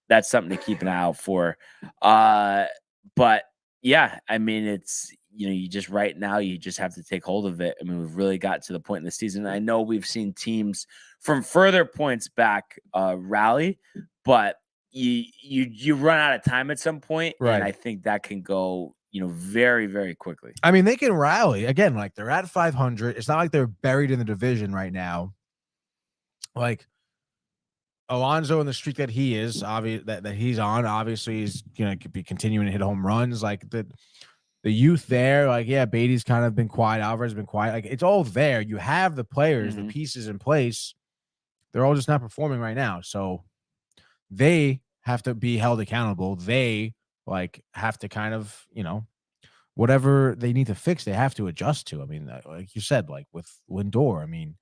that's something to keep an eye out for. But Yeah, I mean, it's you just right now you just have to take hold of it. I mean, we've really got to the point in the season. I know we've seen teams from further points back rally, but you run out of time at some point, and Right. I think that can go very, very quickly. I mean, they can rally again. Like they're at 500. It's not like they're buried in the division right now. Like Alonso and the streak that he is, obvious that he's on. Obviously, he's gonna be continuing to hit home runs. Like the youth there. Like yeah, Beatty's kind of been quiet. Alvarez has been quiet. Like it's all there. You have the players, the pieces in place. They're all just not performing right now. So they have to be held accountable. They have to kind of whatever they need to fix, they have to adjust to. I mean, like you said, like with Lindor, I mean,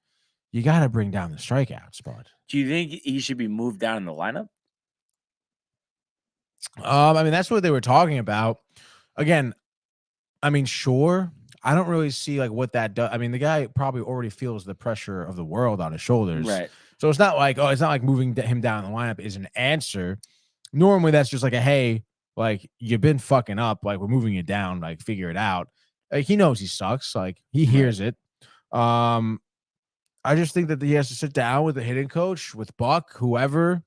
you got to bring down the strikeouts, bud. Do you think he should be moved down in the lineup? I mean, that's what they were talking about. Again, I mean, sure. I don't really see like what that does. I mean, the guy probably already feels the pressure of the world on his shoulders. Right. So it's not like moving him down the lineup is an answer. Normally, that's just like a hey, like you've been fucking up. Like we're moving you down. Like figure it out. Like he knows he sucks. Like he hears it. I just think that he has to sit down with the hitting coach, with Buck, whoever.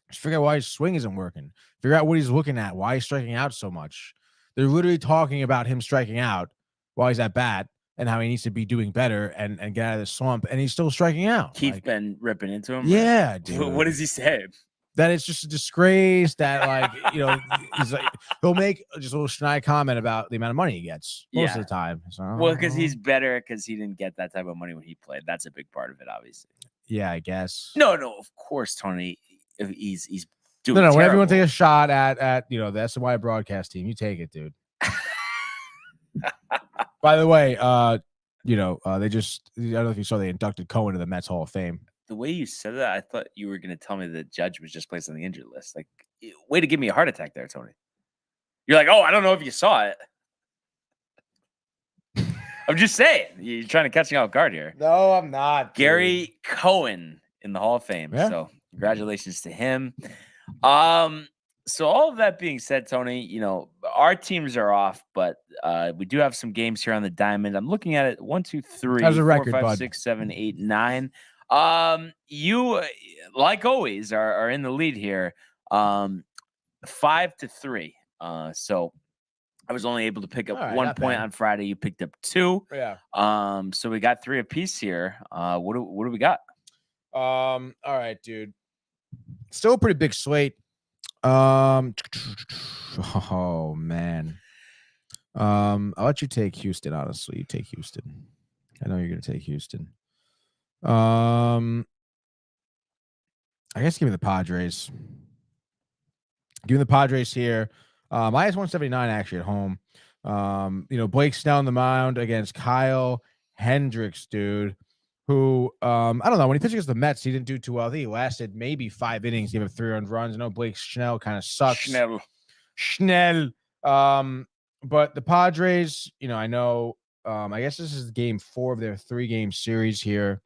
Just figure out why his swing isn't working. Figure out what he's looking at. Why he's striking out so much. They're literally talking about him striking out while he's at bat and how he needs to be doing better and get out of the slump. And he's still striking out. Keith been ripping into him. Yeah, dude. What does he say? That it's just a disgrace that he's like he'll make just a little snide comment about the amount of money he gets most of the time. So, well, because he's better because he didn't get that type of money when he played. That's a big part of it, obviously. Yeah, I guess. No, of course, Tony. He's doing no. Terrible. When everyone take a shot at the SNY broadcast team, you take it, dude. By the way, they just I don't know if you saw they inducted Cohen to the Mets Hall of Fame. The way you said that, I thought you were going to tell me the judge was just placed on the injured list. Like, way to give me a heart attack there, Tony. You're like, oh, I don't know if you saw it. I'm just saying. You're trying to catch me off guard here. No, I'm not. Gary Cohen in the Hall of Fame. Yeah. So congratulations to him. So all of that being said, Tony, our teams are off, but we do have some games here on the diamond. I'm looking at it. 1, 2, 3, How's the 4, record, 5, bud? 6, 7, 8, 9. You, like always, are in the lead here. 5-3. So I was only able to pick up 1 point on Friday. You picked up 2. Yeah. So we got 3 apiece here. What do we got? All right, dude. Still a pretty big slate. Oh man. I'll let you take Houston, honestly. You take Houston. I know you're gonna take Houston. I guess give me the Padres. Give me the Padres here. Minus 179 actually at home. Blake Snell on the mound against Kyle Hendricks, dude. Who I don't know, when he pitched against the Mets, he didn't do too well. I think he lasted maybe 5 innings, gave up 3 earned runs. I know Blake Snell kind of sucks. Schnell. But the Padres, I know. I guess this is game 4 of their 3-game series here.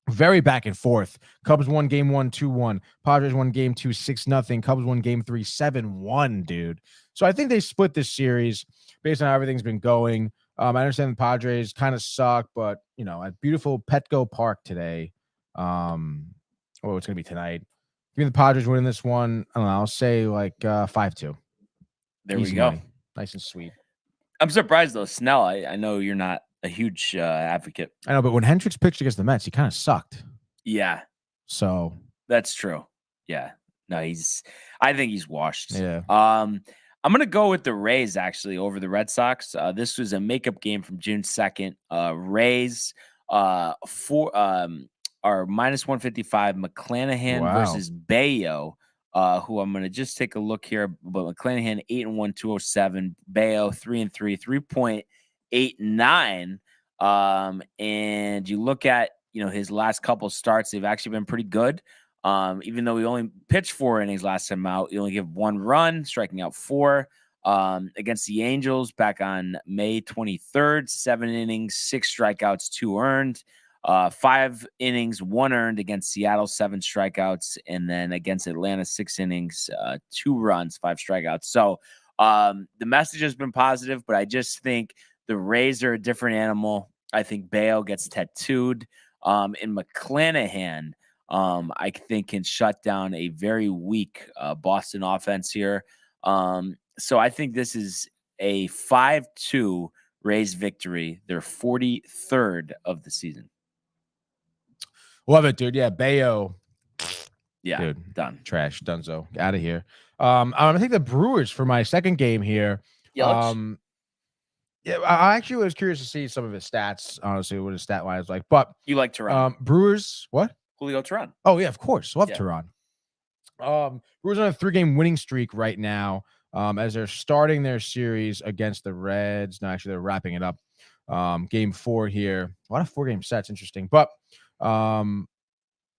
Very back and forth. Cubs won game 1, 2-1. Padres won game 2, 6-0. Cubs won game 3, 7-1, dude. So I think they split this series based on how everything's been going. I understand the Padres kind of suck, but at beautiful Petco Park today. It's going to be tonight. Give me the Padres winning this one. I don't know. I'll say like 5-2. There Easy we go. money. Nice and sweet. I'm surprised though, Snell. I know you're not a huge advocate. I know, but when Hendricks pitched against the Mets, he kind of sucked. Yeah, so that's true. Yeah, no, I think he's washed. Yeah. I'm gonna go with the Rays actually over the Red Sox. This was a makeup game from June 2nd. Rays are minus 155. McClanahan versus Bayo. Who I'm gonna just take a look here. But McClanahan 8-1, 207. Bayo 3-3, 3.89. And you look at his last couple starts, they've actually been pretty good. Even though he only pitched 4 innings last time out, he only gave 1 run, striking out 4. Against the Angels back on May 23rd, 7 innings, 6 strikeouts, 2 earned. 5 innings, 1 earned against Seattle, 7 strikeouts, and then against Atlanta, 6 innings, 2 runs, 5 strikeouts. So The message has been positive, but I just think the Rays are a different animal. I think Bayo gets tattooed. And McClanahan, I think, can shut down a very weak Boston offense here. So I think this is a 5-2 Rays victory, their 43rd of the season. Love it, dude. Yeah, Bayo. Yeah, dude, done. Trash, Dunzo. Out of here. I think the Brewers for my second game here. Yelich? Yeah, I actually was curious to see some of his stats, honestly, what his stat line is like. But You like Toronto? Brewers, what? Julio Toronto. Oh, yeah, of course. Love Yeah. Toronto. Brewers on a 3-game winning streak right now, as they're starting their series against the Reds. No, actually, they're wrapping it up. Game 4 here. A lot of 4-game sets, interesting. But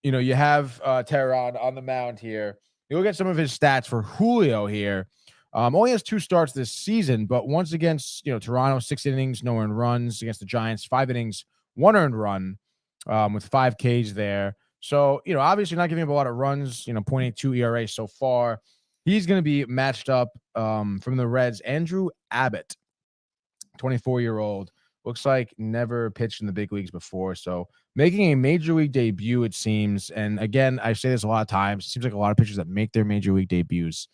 you have Tehran on the mound here. You look at some of his stats for Julio here. Only has 2 starts this season, but once against Toronto, 6 innings, no earned runs. Against the Giants, 5 innings, 1 earned run, with 5 Ks there. So obviously not giving up a lot of runs. 0.82 ERA so far. He's going to be matched up from the Reds. Andrew Abbott, 24-year-old, looks like never pitched in the big leagues before. So making a major league debut, it seems. And again, I say this a lot of times. It seems like a lot of pitchers that make their major league debuts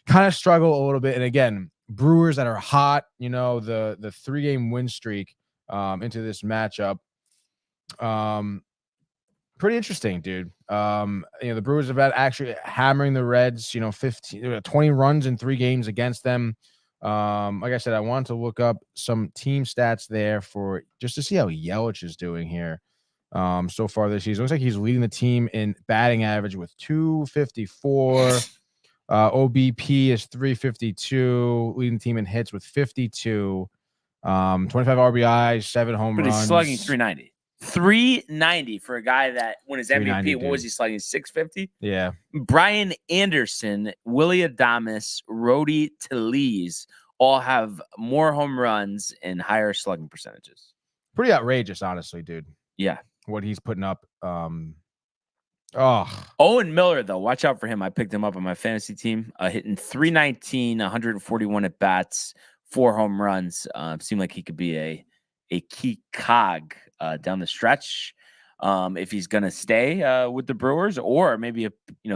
kind of struggle a little bit. And again, Brewers that are hot, the 3-game win streak into this matchup. Pretty interesting, dude. The Brewers have had actually hammering the Reds, 20 runs in 3 games against them. Like I said, I wanted to look up some team stats there for just to see how Yelich is doing here. So far this season, looks like he's leading the team in batting average with 254. OBP is 352, leading the team in hits with 52. 25 RBIs, 7 home But runs. he's slugging 390. 390 for a guy that won his MVP. What was he slugging? 650? Yeah. Brian Anderson, Willie Adames, Rody Talese all have more home runs and higher slugging percentages. Pretty outrageous, honestly, dude. Yeah. What he's putting up. Owen Miller, though, watch out for him. I picked him up on my fantasy team, hitting 319, 141 at bats, 4 home runs. Seemed like he could be a key cog down the stretch if he's going to stay with the Brewers, or maybe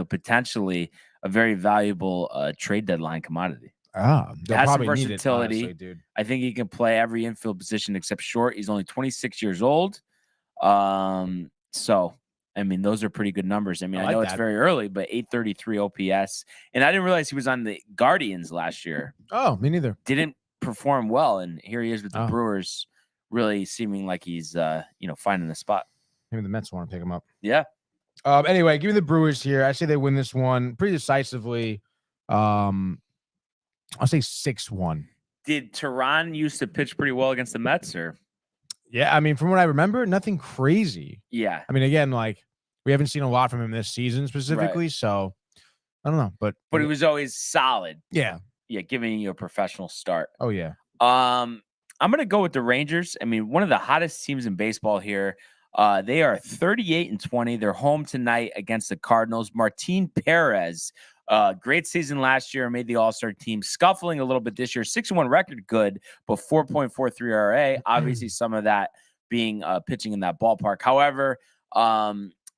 potentially a very valuable trade deadline commodity. They'll has some probably need it, versatility, honestly, dude. I think he can play every infield position except short. He's only 26 years old. So I mean, those are pretty good numbers. I mean, I know it's very early, but 833 OPS. And I didn't realize he was on the Guardians last year. Oh, me neither. Didn't perform well, and here he is with the Brewers, really seeming like he's finding the spot. Maybe the Mets want to pick him up. Yeah. Anyway, give me the Brewers here. I say they win this one pretty decisively. I'll say 6-1. Did Tehran used to pitch pretty well against the Mets, or? Yeah, I mean, from what I remember, nothing crazy. Yeah. I mean, again, like we haven't seen a lot from him this season specifically, so I don't know, but he was always solid. Yeah. Yeah, giving you a professional start. Oh yeah. I'm gonna go with the Rangers. I mean, one of the hottest teams in baseball here. They are 38-20. They're home tonight against the Cardinals. Martin Perez, great season last year, made the All-Star team. Scuffling a little bit this year. 6-1 record, good, but 4.43 ERA. Obviously, some of that being pitching in that ballpark. However,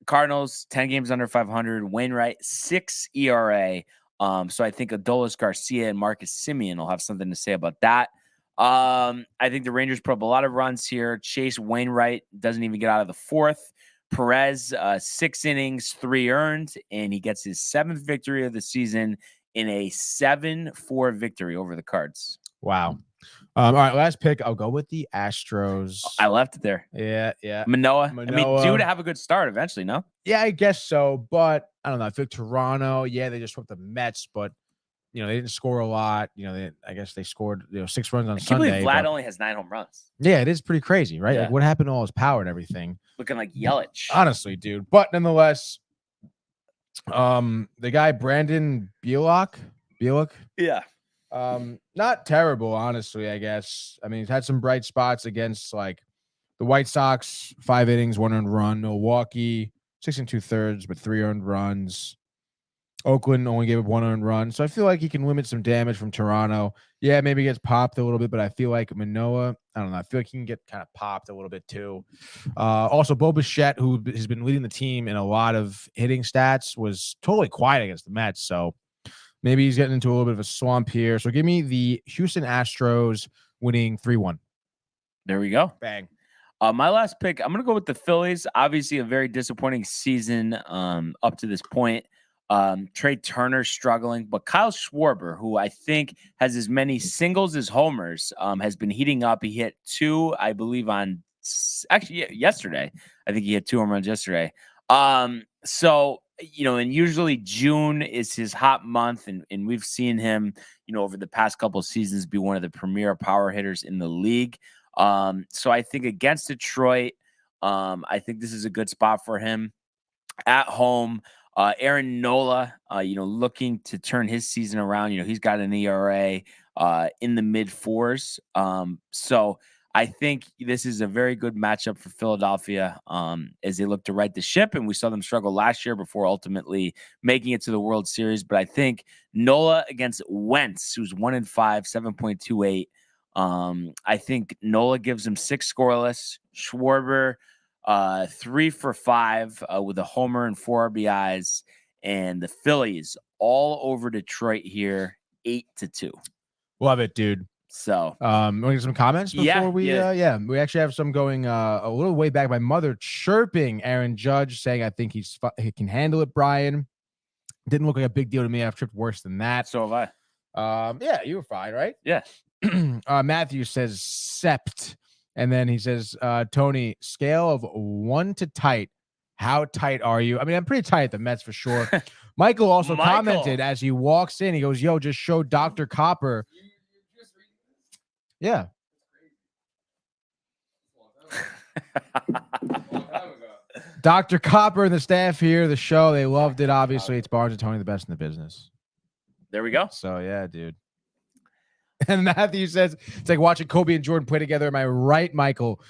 Cardinals 10 games under 500. Wainwright 6 ERA. So I think Adolis Garcia and Marcus Semien will have something to say about that. I think the Rangers put up a lot of runs here. Chase Wainwright doesn't even get out of the 4th. Perez, 6 innings, 3 earned, and he gets his 7th victory of the season in a 7-4 victory over the Cards. Wow. All right, last pick. I'll go with the Astros. I left it there. Yeah. Manoah. I mean, due to have a good start eventually, no? Yeah, I guess so, but I don't know. I feel like Toronto, they just swept the Mets, but they didn't score a lot. I guess they scored 6 runs on Sunday. I can't believe Vlad only has 9 home runs. Yeah, it is pretty crazy, right? Yeah. Like, what happened to all his power and everything? Looking like Yelich. Honestly, dude. But nonetheless, the guy Brandon Bielak. Yeah. Not terrible, honestly, I guess. I mean, he's had some bright spots against like the White Sox, 5 innings, 1 earned run. Milwaukee, 6 2/3, but 3 earned runs. Oakland only gave up 1 earned run. So I feel like he can limit some damage from Toronto. Yeah, maybe he gets popped a little bit, but I feel like Manoah, I don't know. I feel like he can get kind of popped a little bit too. Also, Bo Bichette, who has been leading the team in a lot of hitting stats, was totally quiet against the Mets. So maybe he's getting into a little bit of a slump here. So give me the Houston Astros winning 3-1. There we go. Bang. My last pick, I'm going to go with the Phillies. Obviously, a very disappointing season up to this point. Trey Turner struggling, but Kyle Schwarber, who I think has as many singles as homers, has been heating up. He hit 2, I believe, yesterday. I think he hit 2 home runs yesterday. So, and usually June is his hot month, and we've seen him, over the past couple of seasons be one of the premier power hitters in the league. So I think against Detroit, I think this is a good spot for him at home. Aaron Nola, looking to turn his season around. He's got an ERA in the mid-4s. So I think this is a very good matchup for Philadelphia as they look to right the ship. And we saw them struggle last year before ultimately making it to the World Series. But I think Nola against Wentz, who's 1-5, 7.28. I think Nola gives him 6 scoreless. Schwarber, 3 for 5 with a homer and 4 RBIs, and the Phillies all over Detroit here, 8-2. Love it, dude. So, want to get some comments before we we actually have some going a little way back. My mother chirping Aaron Judge, saying I think he can handle it. Brian, didn't look like a big deal to me. I've tripped worse than that. So have I. Yeah, you were fine, right? Yeah. Matthew says sept. And then he says, Tony, scale of 1 to tight. How tight are you? I mean, I'm pretty tight at the Mets for sure. Michael also commented as he walks in. He goes, yo, just show Dr. Copper. Yeah. Dr. Copper and the staff here, the show, they loved it. Obviously, it's Barnes and Tony, the best in the business. There we go. So, yeah, dude. And Matthew says, it's like watching Kobe and Jordan play together. Am I right, Michael? ...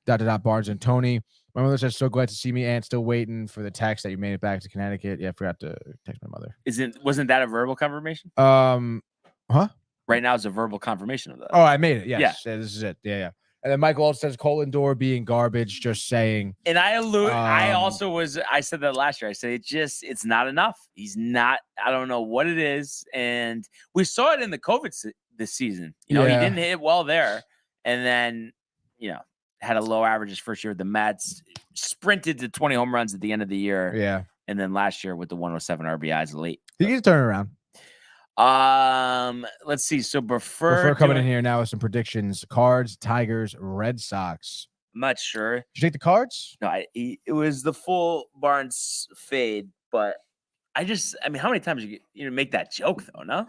Barnes and Tony. My mother says, so glad to see me, and still waiting for the text that you made it back to Connecticut. Yeah, I forgot to text my mother. Wasn't that a verbal confirmation? Huh? Right now is a verbal confirmation of that. Oh, I made it. Yes. Yeah. Yeah, this is it. Yeah. And then Michael also says Colin Door being garbage, just saying. And I said that last year. I said it's not enough. He's not, I don't know what it is. And we saw it in the COVID this season. He didn't hit well there. And then, had a low average his first year with the Mets, sprinted to 20 home runs at the end of the year. Yeah. And then last year with the 107 RBIs late. He can turn it around. Let's see. So Buffer coming in here now with some predictions. Cards, Tigers, Red Sox. I'm not sure. Did you take the Cards? No, it was the full Barnes fade, but how many times you make that joke though? No,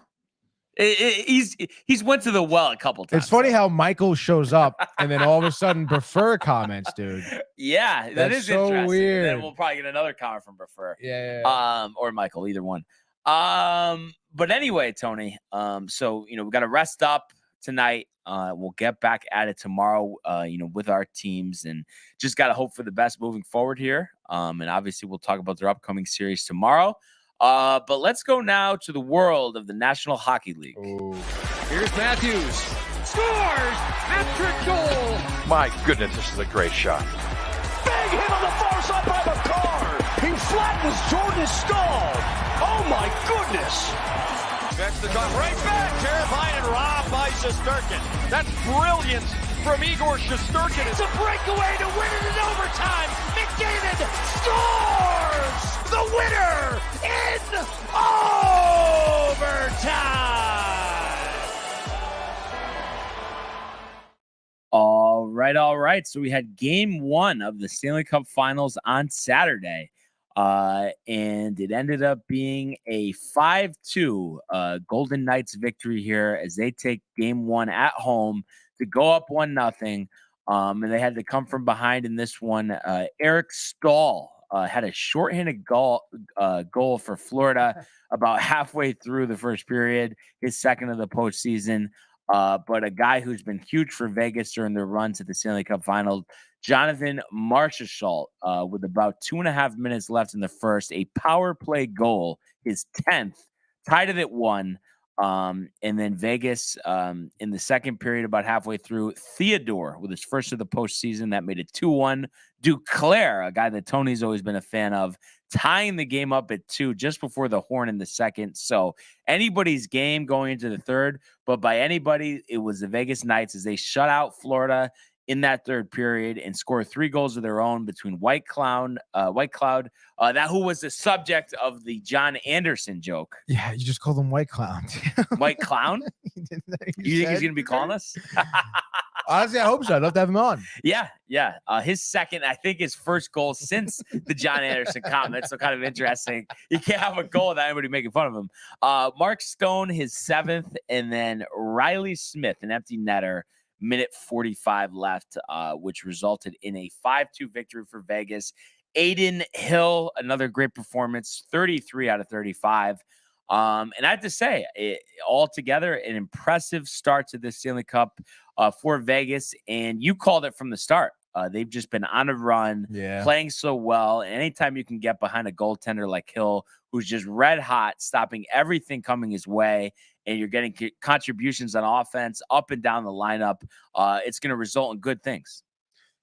he's went to the well a couple times. It's funny how Michael shows up and then all of a sudden Buffer comments, dude. Yeah, That's is so interesting. weird. And then we'll probably get another comment from Buffer. Yeah. Or Michael, either one. But anyway, Tony. So we got to rest up tonight. We'll get back at it tomorrow. With our teams, and just got to hope for the best moving forward here. And obviously we'll talk about their upcoming series tomorrow. But let's go now to the world of the National Hockey League. Ooh. Here's Matthews. Scores! Hat-trick goal! My goodness, this is a great shot. Big hit on the far side by McCarr. He flattens Jordan's skull. Oh my goodness. Next to come right back. Terrifying and robbed by Shesterkin. That's brilliance from Igor Shesterkin. It's a breakaway to win it in overtime. McDavid scores the winner in overtime. All right. So we had game 1 of the Stanley Cup Finals on Saturday. And it ended up being a 5-2 Golden Knights victory here as they take game 1 at home to go up 1-0. And they had to come from behind in this one. Eric Stahl had a shorthanded goal for Florida about halfway through the first period, his second of the postseason. But a guy who's been huge for Vegas during their run to the Stanley Cup Final, Jonathan Marchessault, with about 2.5 minutes left in the first, a power play goal, his 10th, tied it at 1. And then Vegas in the second period, about halfway through, Theodore with his first of the postseason, that made it 2-1. Duclair, a guy that Tony's always been a fan of, tying the game up at 2 just before the horn in the second. So anybody's game going into the third, but by anybody, it was the Vegas Knights as they shut out Florida in that third period and score 3 goals of their own between White Cloud, that who was the subject of the John Anderson joke. Yeah, you just called him White Clown. White Clown? You think he's going to be calling us? Honestly, I hope so. I'd love to have him on. Yeah. His second, I think his first goal since the John Anderson comment. So kind of interesting. You can't have a goal without anybody making fun of him. Mark Stone, his 7th, and then Riley Smith, an empty netter, minute 45 left, which resulted in a 5-2 victory for Vegas. Aiden Hill, another great performance, 33 out of 35. And I have to say, altogether, an impressive start to this Stanley Cup for Vegas. And you called it from the start. They've just been on a run, playing so well. And anytime you can get behind a goaltender like Hill, who's just red hot, stopping everything coming his way, and you're getting contributions on offense up and down the lineup, it's going to result in good things.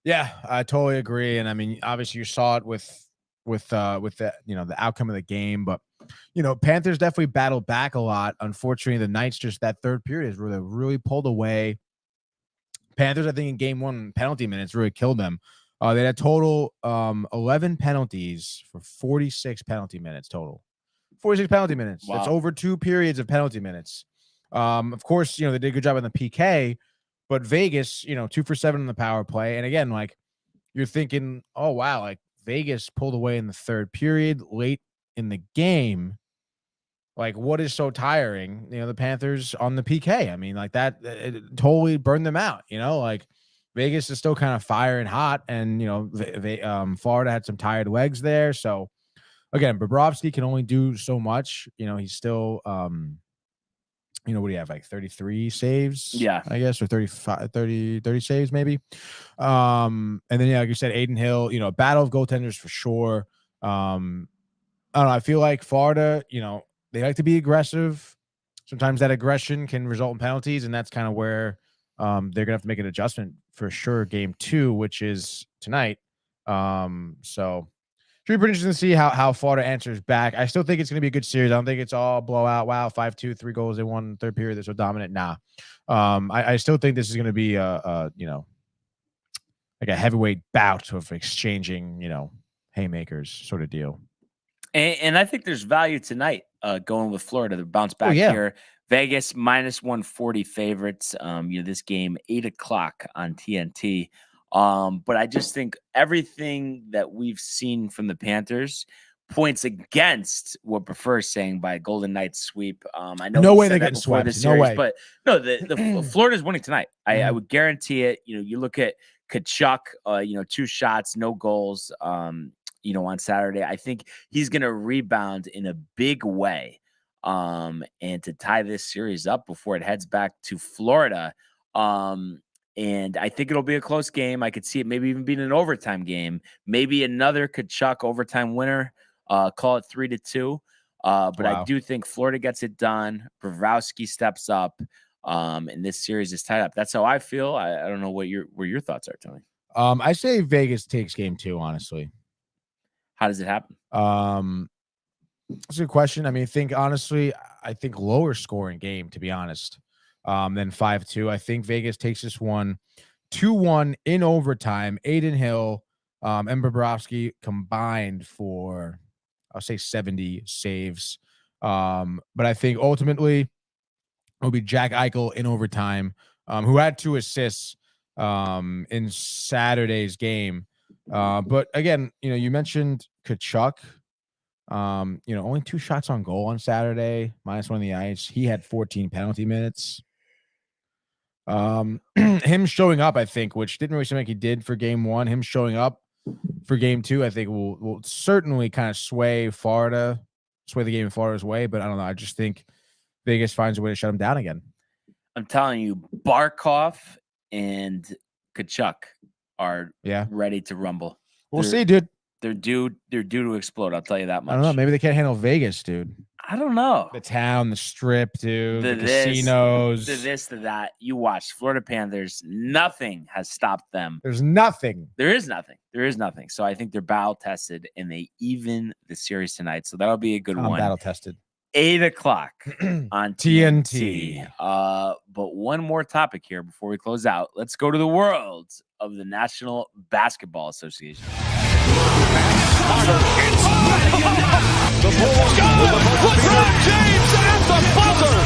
Yeah, I totally agree. And I mean, obviously you saw it with the, the outcome of the game, but Panthers definitely battled back a lot. Unfortunately, the Knights, just that third period is where they really pulled away. Panthers, I think in game 1, penalty minutes really killed them. They had total 11 penalties for 46 penalty minutes total. 46 penalty minutes. Wow. That's over 2 periods of penalty minutes. Of course, they did a good job on the PK, but Vegas, 2 for 7 on the power play. And again, like, you're thinking, oh, wow, like Vegas pulled away in the third period late in the game. Like, what is so tiring? The Panthers on the PK. I mean, like that, it totally burned them out. Like Vegas is still kind of firing hot, and Florida had some tired legs there. So again, Bobrovsky can only do so much. He's still, what do you have, like 33 saves? Yeah, I guess, or 30 saves maybe. And then, like you said, Aiden Hill, battle of goaltenders for sure. I don't know. I feel like Florida, they like to be aggressive. Sometimes that aggression can result in penalties, and that's kind of where they're going to have to make an adjustment for sure. Game 2, which is tonight. So should be pretty interesting to see how Florida answers back. I still think it's going to be a good series. I don't think it's all blowout. Wow, 5-2, 3 goals in one third period. They're so dominant. Nah. I still think this is going to be like a heavyweight bout of exchanging, haymakers sort of deal. And I think there's value tonight going with Florida to bounce back here. Vegas minus 140 favorites. This game 8:00 on TNT. But I just think everything that we've seen from the Panthers points against what Prefer's saying by Golden Knights sweep. I know no way they're getting swept. The series, no way. But no, the Florida's winning tonight. I would guarantee it. You look at Kachuk, 2 shots, no goals. On Saturday, I think he's going to rebound in a big way. And to tie this series up before it heads back to Florida. And I think it'll be a close game. I could see it maybe even being an overtime game, maybe another Kachuk overtime winner, call it 3-2. But wow. I do think Florida gets it done. Bobrovsky steps up, and this series is tied up. That's how I feel. I don't know what your thoughts are, Tony. I say Vegas takes game 2, honestly. How does it happen? That's a good question. I mean, I think lower scoring game, to be honest, than 5-2. I think Vegas takes this one 2-1 in overtime. Aiden Hill and Bobrovsky combined for, I'll say, 70 saves. But I think ultimately it'll be Jack Eichel in overtime, who had 2 assists in Saturday's game. But again, you mentioned Kachuk, only 2 shots on goal on Saturday, -1 on the ice. He had 14 penalty minutes. Him showing up, I think, which didn't really seem like he did for game 1, him showing up for game 2, I think will certainly kind of sway the game in Florida's way. But I don't know. I just think Vegas finds a way to shut him down again. I'm telling you, Barkov and Kachuk are ready to rumble. We'll see, dude. They're due to explode. I'll tell you that much. I don't know. Maybe they can't handle Vegas, dude. I don't know. The town, the strip, dude, the casinos. casinos. The this, the that. You watch Florida Panthers. Nothing has stopped them. There's nothing. There is nothing. So I think they're battle tested, and they even the series tonight. So that'll be a good one. Battle tested. 8:00 on TNT. But one more topic here before we close out. Let's go to the world of the National Basketball Association. The Bulls go! LeBron James at the buzzer!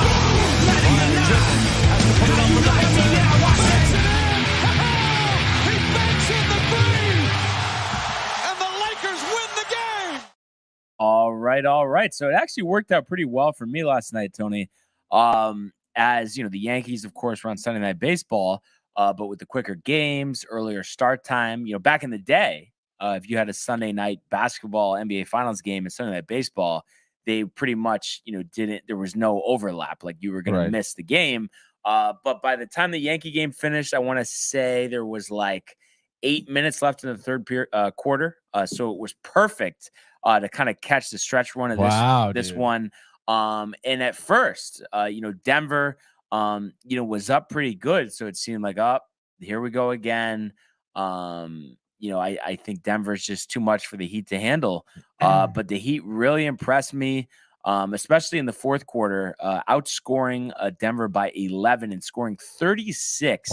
He banks in the three! And the Lakers win the game! All right. So it actually worked out pretty well for me last night, Tony. As you know, the Yankees, of course, were on Sunday Night Baseball, but with the quicker games, earlier start time, back in the day, if you had a Sunday night basketball NBA Finals game and Sunday Night Baseball, they pretty much, there was no overlap. Like you were going to miss the game. But by the time the Yankee game finished, I want to say there was like 8 minutes left in the third quarter. So it was perfect to kind of catch the stretch run of this one. And at first, Denver, was up pretty good. So it seemed like, here we go again. I think Denver's just too much for the Heat to handle. But the Heat really impressed me, especially in the fourth quarter, outscoring Denver by 11 and scoring 36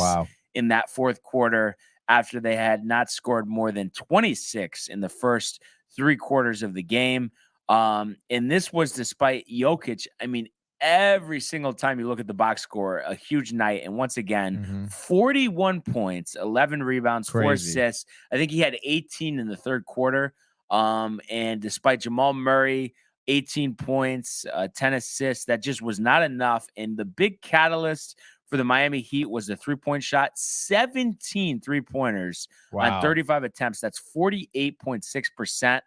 in that fourth quarter after they had not scored more than 26 in the first 3 quarters of the game. And this was despite Jokic. I mean, every single time you look at the box score, a huge night. And once again, 41 points, 11 rebounds, 4 assists. I think he had 18 in the third quarter. And despite Jamal Murray, 18 points, 10 assists, that just was not enough. And the big catalyst for the Miami Heat was the 3-point shot, 17 3-pointers on 35 attempts. That's 48.6%.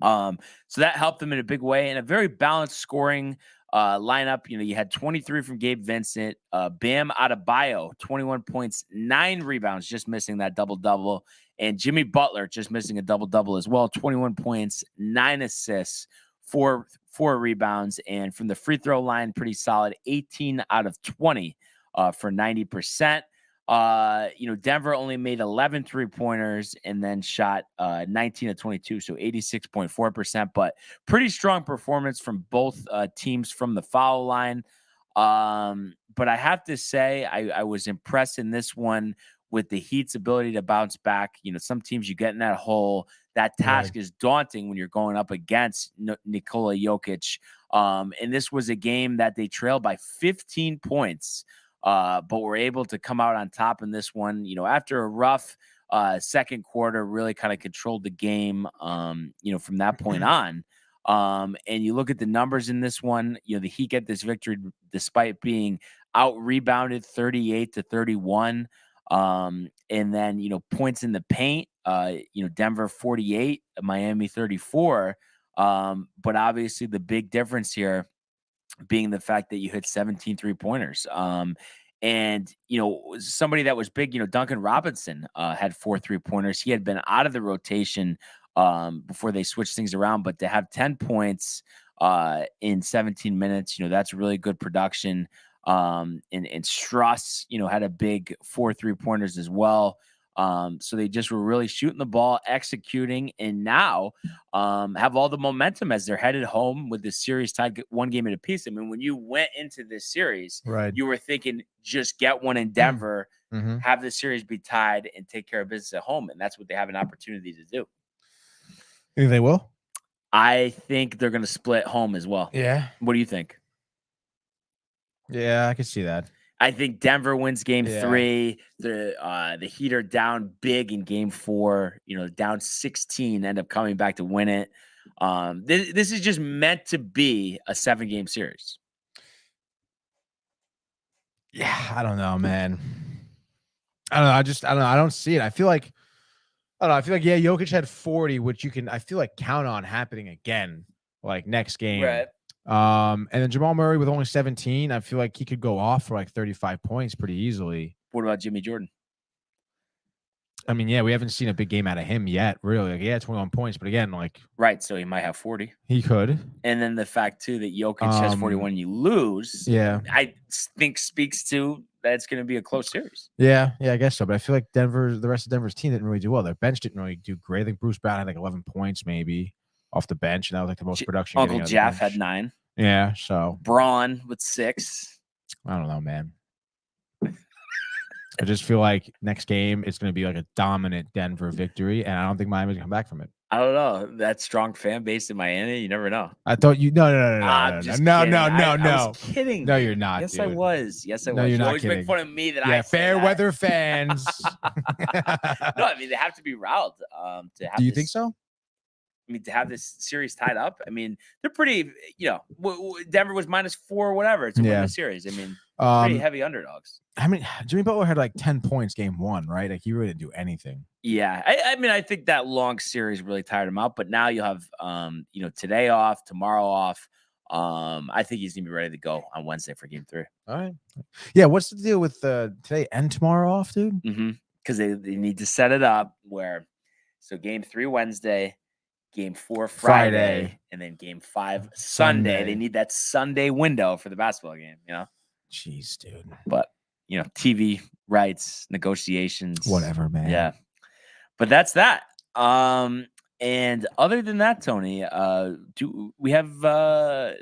So that helped them in a big way, and a very balanced scoring lineup. You had 23 from Gabe Vincent, Bam Adebayo, 21 points, 9 rebounds, just missing that double-double, and Jimmy Butler just missing a double-double as well, 21 points, 9 assists, 4 rebounds, and from the free throw line, pretty solid, 18 out of 20 for 90%. Denver only made 11 3-pointers and then shot 19 of 22, so 86.4%, but pretty strong performance from both teams from the foul line. But I have to say, I was impressed in this one with the Heat's ability to bounce back. Some teams you get in that hole, that task is daunting when you're going up against Nikola Jokic. And this was a game that they trailed by 15 points. But we're able to come out on top in this one, after a rough second quarter, really kind of controlled the game, from that point on. And you look at the numbers in this one, the Heat get this victory despite being out rebounded 38-31. And then, points in the paint, Denver 48, Miami 34. But obviously the big difference here being the fact that you hit 17 3-pointers. And, somebody that was big, Duncan Robinson had 4 3-pointers. He had been out of the rotation before they switched things around, but to have 10 points in 17 minutes, that's really good production. And Struss, had a big 4 3-pointers as well. So they just were really shooting the ball, executing, and now have all the momentum as they're headed home with this series tied 1 game at a piece. I mean, when you went into this series, you were thinking just get one in Denver, have the series be tied, and take care of business at home. And that's what they have an opportunity to do. You think they will? I think they're going to split home as well. Yeah. What do you think? Yeah, I can see that. I think Denver wins game 3. The Heat are down big in game 4, down 16, end up coming back to win it. This is just meant to be a 7-game series. Yeah, I don't know, man. I don't know. I don't know. I don't see it. I feel like, Jokic had 40, which I feel like count on happening again, like next game. Right. And then Jamal Murray with only 17, I feel like he could go off for like 35 points pretty easily. What about Jimmy Jordan? I mean, yeah, we haven't seen a big game out of him yet, really. Like, he had 21 points, but again, like, Right, so he might have 40. he could. And then the fact too that Jokic has 41, you lose. Yeah. I think speaks to that it's going to be a close series. Yeah, I guess so. But I feel like the rest of Denver's team didn't really do well. Their bench didn't really do great. I think Bruce Brown had like 11 points maybe off the bench, and that was like the most production. Uncle Jeff had 9. Yeah, so Braun with 6. I don't know, man. I just feel like next game it's going to be like a dominant Denver victory, and I don't think Miami's going to come back from it. I don't know. That strong fan base in Miami, you never know. I thought you no. I'm just kidding. I was kidding. No, you're not. Yes, dude. I was. Yes, I was. No, you're You not always kidding. make fun of me that Yeah, I say fair that. weather fans. No, I mean they have to be riled to have. Do you think so? I mean, to have this series tied up. I mean, they're pretty. Denver was -4 or whatever to win the series. I mean, pretty heavy underdogs. I mean, Jimmy Butler had like 10 points game 1, right? Like he really didn't do anything. Yeah, I mean, I think that long series really tired him out. But now you'll have, today off, tomorrow off. I think he's gonna be ready to go on Wednesday for Game 3. All right. Yeah. What's the deal with today and tomorrow off, dude? Because they need to set it up so Game 3 Wednesday, Game 4 Friday, and then Game 5 Sunday. They need that Sunday window for the basketball game. Jeez, dude. But TV rights, negotiations, whatever, man. Yeah. But that's that. And other than that, Tony, do we have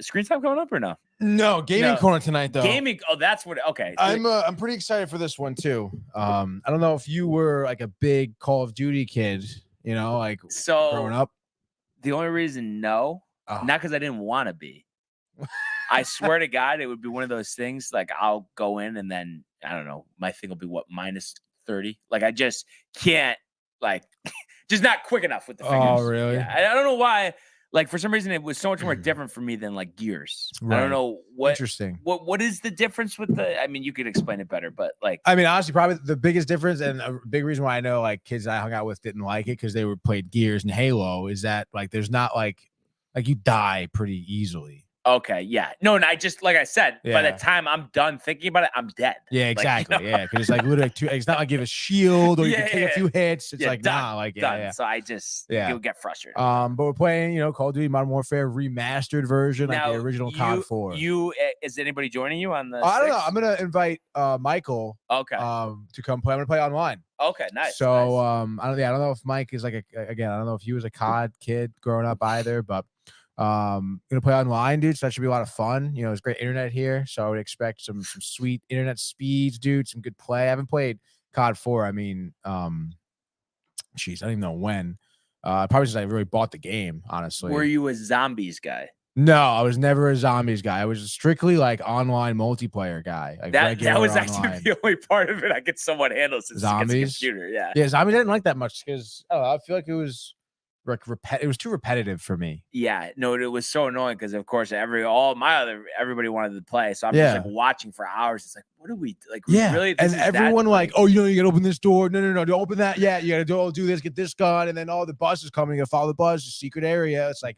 screen time coming up or no? No, gaming corner tonight though. Gaming. Oh, that's what. Okay. I'm pretty excited for this one too. I don't know if you were like a big Call of Duty kid, like growing up. The only reason, not because I didn't want to be. I swear to God, it would be one of those things. Like I'll go in and then I don't know. My thing will be what -30. Like I just can't. Like, just not quick enough with the fingers. Oh, really? Yeah. I don't know why. Like, for some reason, it was so much more different for me than like Gears. Right. I don't know what. Interesting. What is the difference with the? I mean, you could explain it better, but like, I mean, honestly, probably the biggest difference and a big reason why I know like kids I hung out with didn't like it because they were played Gears and Halo is that like there's not like you die pretty easily. Okay, yeah. No, and I just like I said, by the time I'm done thinking about it, I'm dead. Yeah, exactly. Like, yeah, because it's like literally it's not like you have a shield or you can take a few hits. It's like done, nah, like done. yeah. So I just you'll get frustrated. But we're playing, Call of Duty Modern Warfare remastered version, now, like the original COD 4. Is anybody joining you on the? I don't know. I'm gonna invite Michael. Okay. To come play. I'm gonna play online. Okay, nice. So I don't know if Mike is like I don't know if he was a COD kid growing up either, but. Gonna play online, dude, so that should be a lot of fun. It's great internet here, so I would expect some sweet internet speeds, dude, some good play. I haven't played COD 4. I mean, I don't even know when. Probably since I really bought the game, honestly. Were you a zombies guy? No, I was never a zombies guy. I was strictly like online multiplayer guy. Like that was online. actually the only part of it I could somewhat handle since zombies. Computer. Yeah, zombies I didn't like that much because I feel like it was. It was too repetitive for me. Yeah, no, it was so annoying because of course everybody wanted to play, so I'm just like watching for hours. It's like, what do we like? Really? And everyone like, oh, you gotta open this door. No, don't open that. Yeah, you gotta do this, get this gun, and then all the bus is coming. You gotta follow the bus, the secret area. It's like,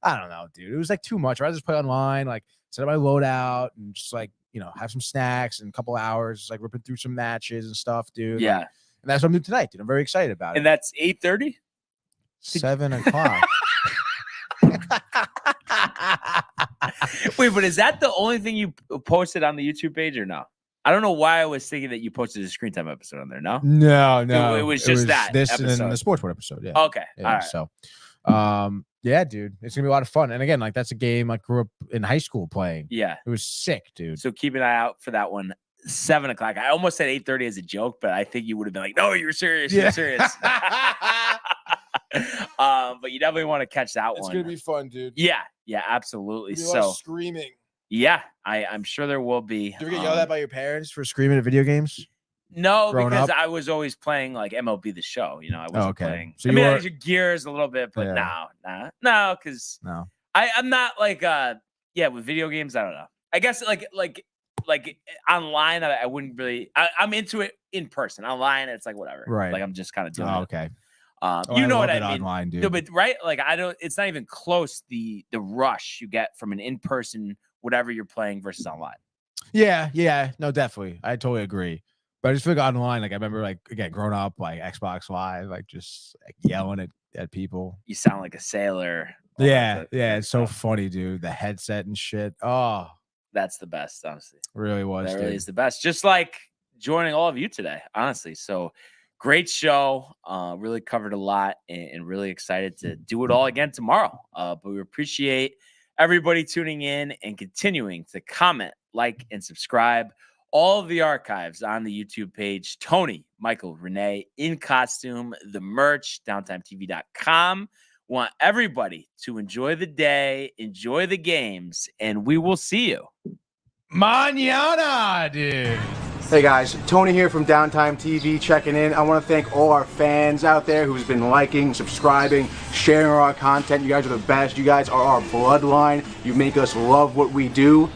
I don't know, dude. It was like too much. I'd just play online, like set up my loadout and just like have some snacks and a couple hours, just like ripping through some matches and stuff, dude. Yeah, and that's what I'm doing tonight, dude. I'm very excited about it. And that's 8:30. 7 o'clock. Wait, but is that the only thing you posted on the YouTube page or no? I don't know why I was thinking that you posted a screen time episode on there. No. It was just that this episode. and then the sports board episode. Yeah. Okay. Yeah, all right. So, yeah, dude, it's gonna be a lot of fun. And again, like that's a game I grew up in high school playing. Yeah. It was sick, dude. So keep an eye out for that one. 7 o'clock. I almost said 8:30 as a joke, but I think you would have been like, "No, you're serious. You're serious." But you definitely want to catch that one. It's gonna be fun, dude. Yeah, absolutely. So screaming. Yeah, I'm sure there will be. Do you get yelled at by your parents for screaming at video games? No, because I was always playing like MLB The Show. I wasn't playing. So I did Gears a little bit, but no, because I'm not like with video games. I don't know. I guess like online, I wouldn't really. I'm into it in person. Online, it's like whatever. Right. Like I'm just kind of doing it. Okay. You know what I love it mean? online, dude. No, but right, like it's not even close the rush you get from an in-person whatever you're playing versus online. Yeah, no, definitely, I totally agree. But I just feel like online, like I remember, like again, growing up, like Xbox Live, like just like yelling at people. You sound like a sailor. Yeah, it's so funny, dude. The headset and shit. Oh, that's the best, honestly. Really was. That dude. really is the best. Just like joining all of you today, honestly. So great show. Really covered a lot, and really excited to do it all again tomorrow. But we appreciate everybody tuning in and continuing to comment, like, and subscribe. All of the archives on the YouTube page. Tony, Michael, Renee in costume, the merch, downtimetv.com. Want everybody to enjoy the day, enjoy the games, and we will see you Mañana, dude. Hey guys, Tony here from Downtime TV checking in. I want to thank all our fans out there who's been liking, subscribing, sharing our content. You guys are the best. You guys are our bloodline. You make us love what we do.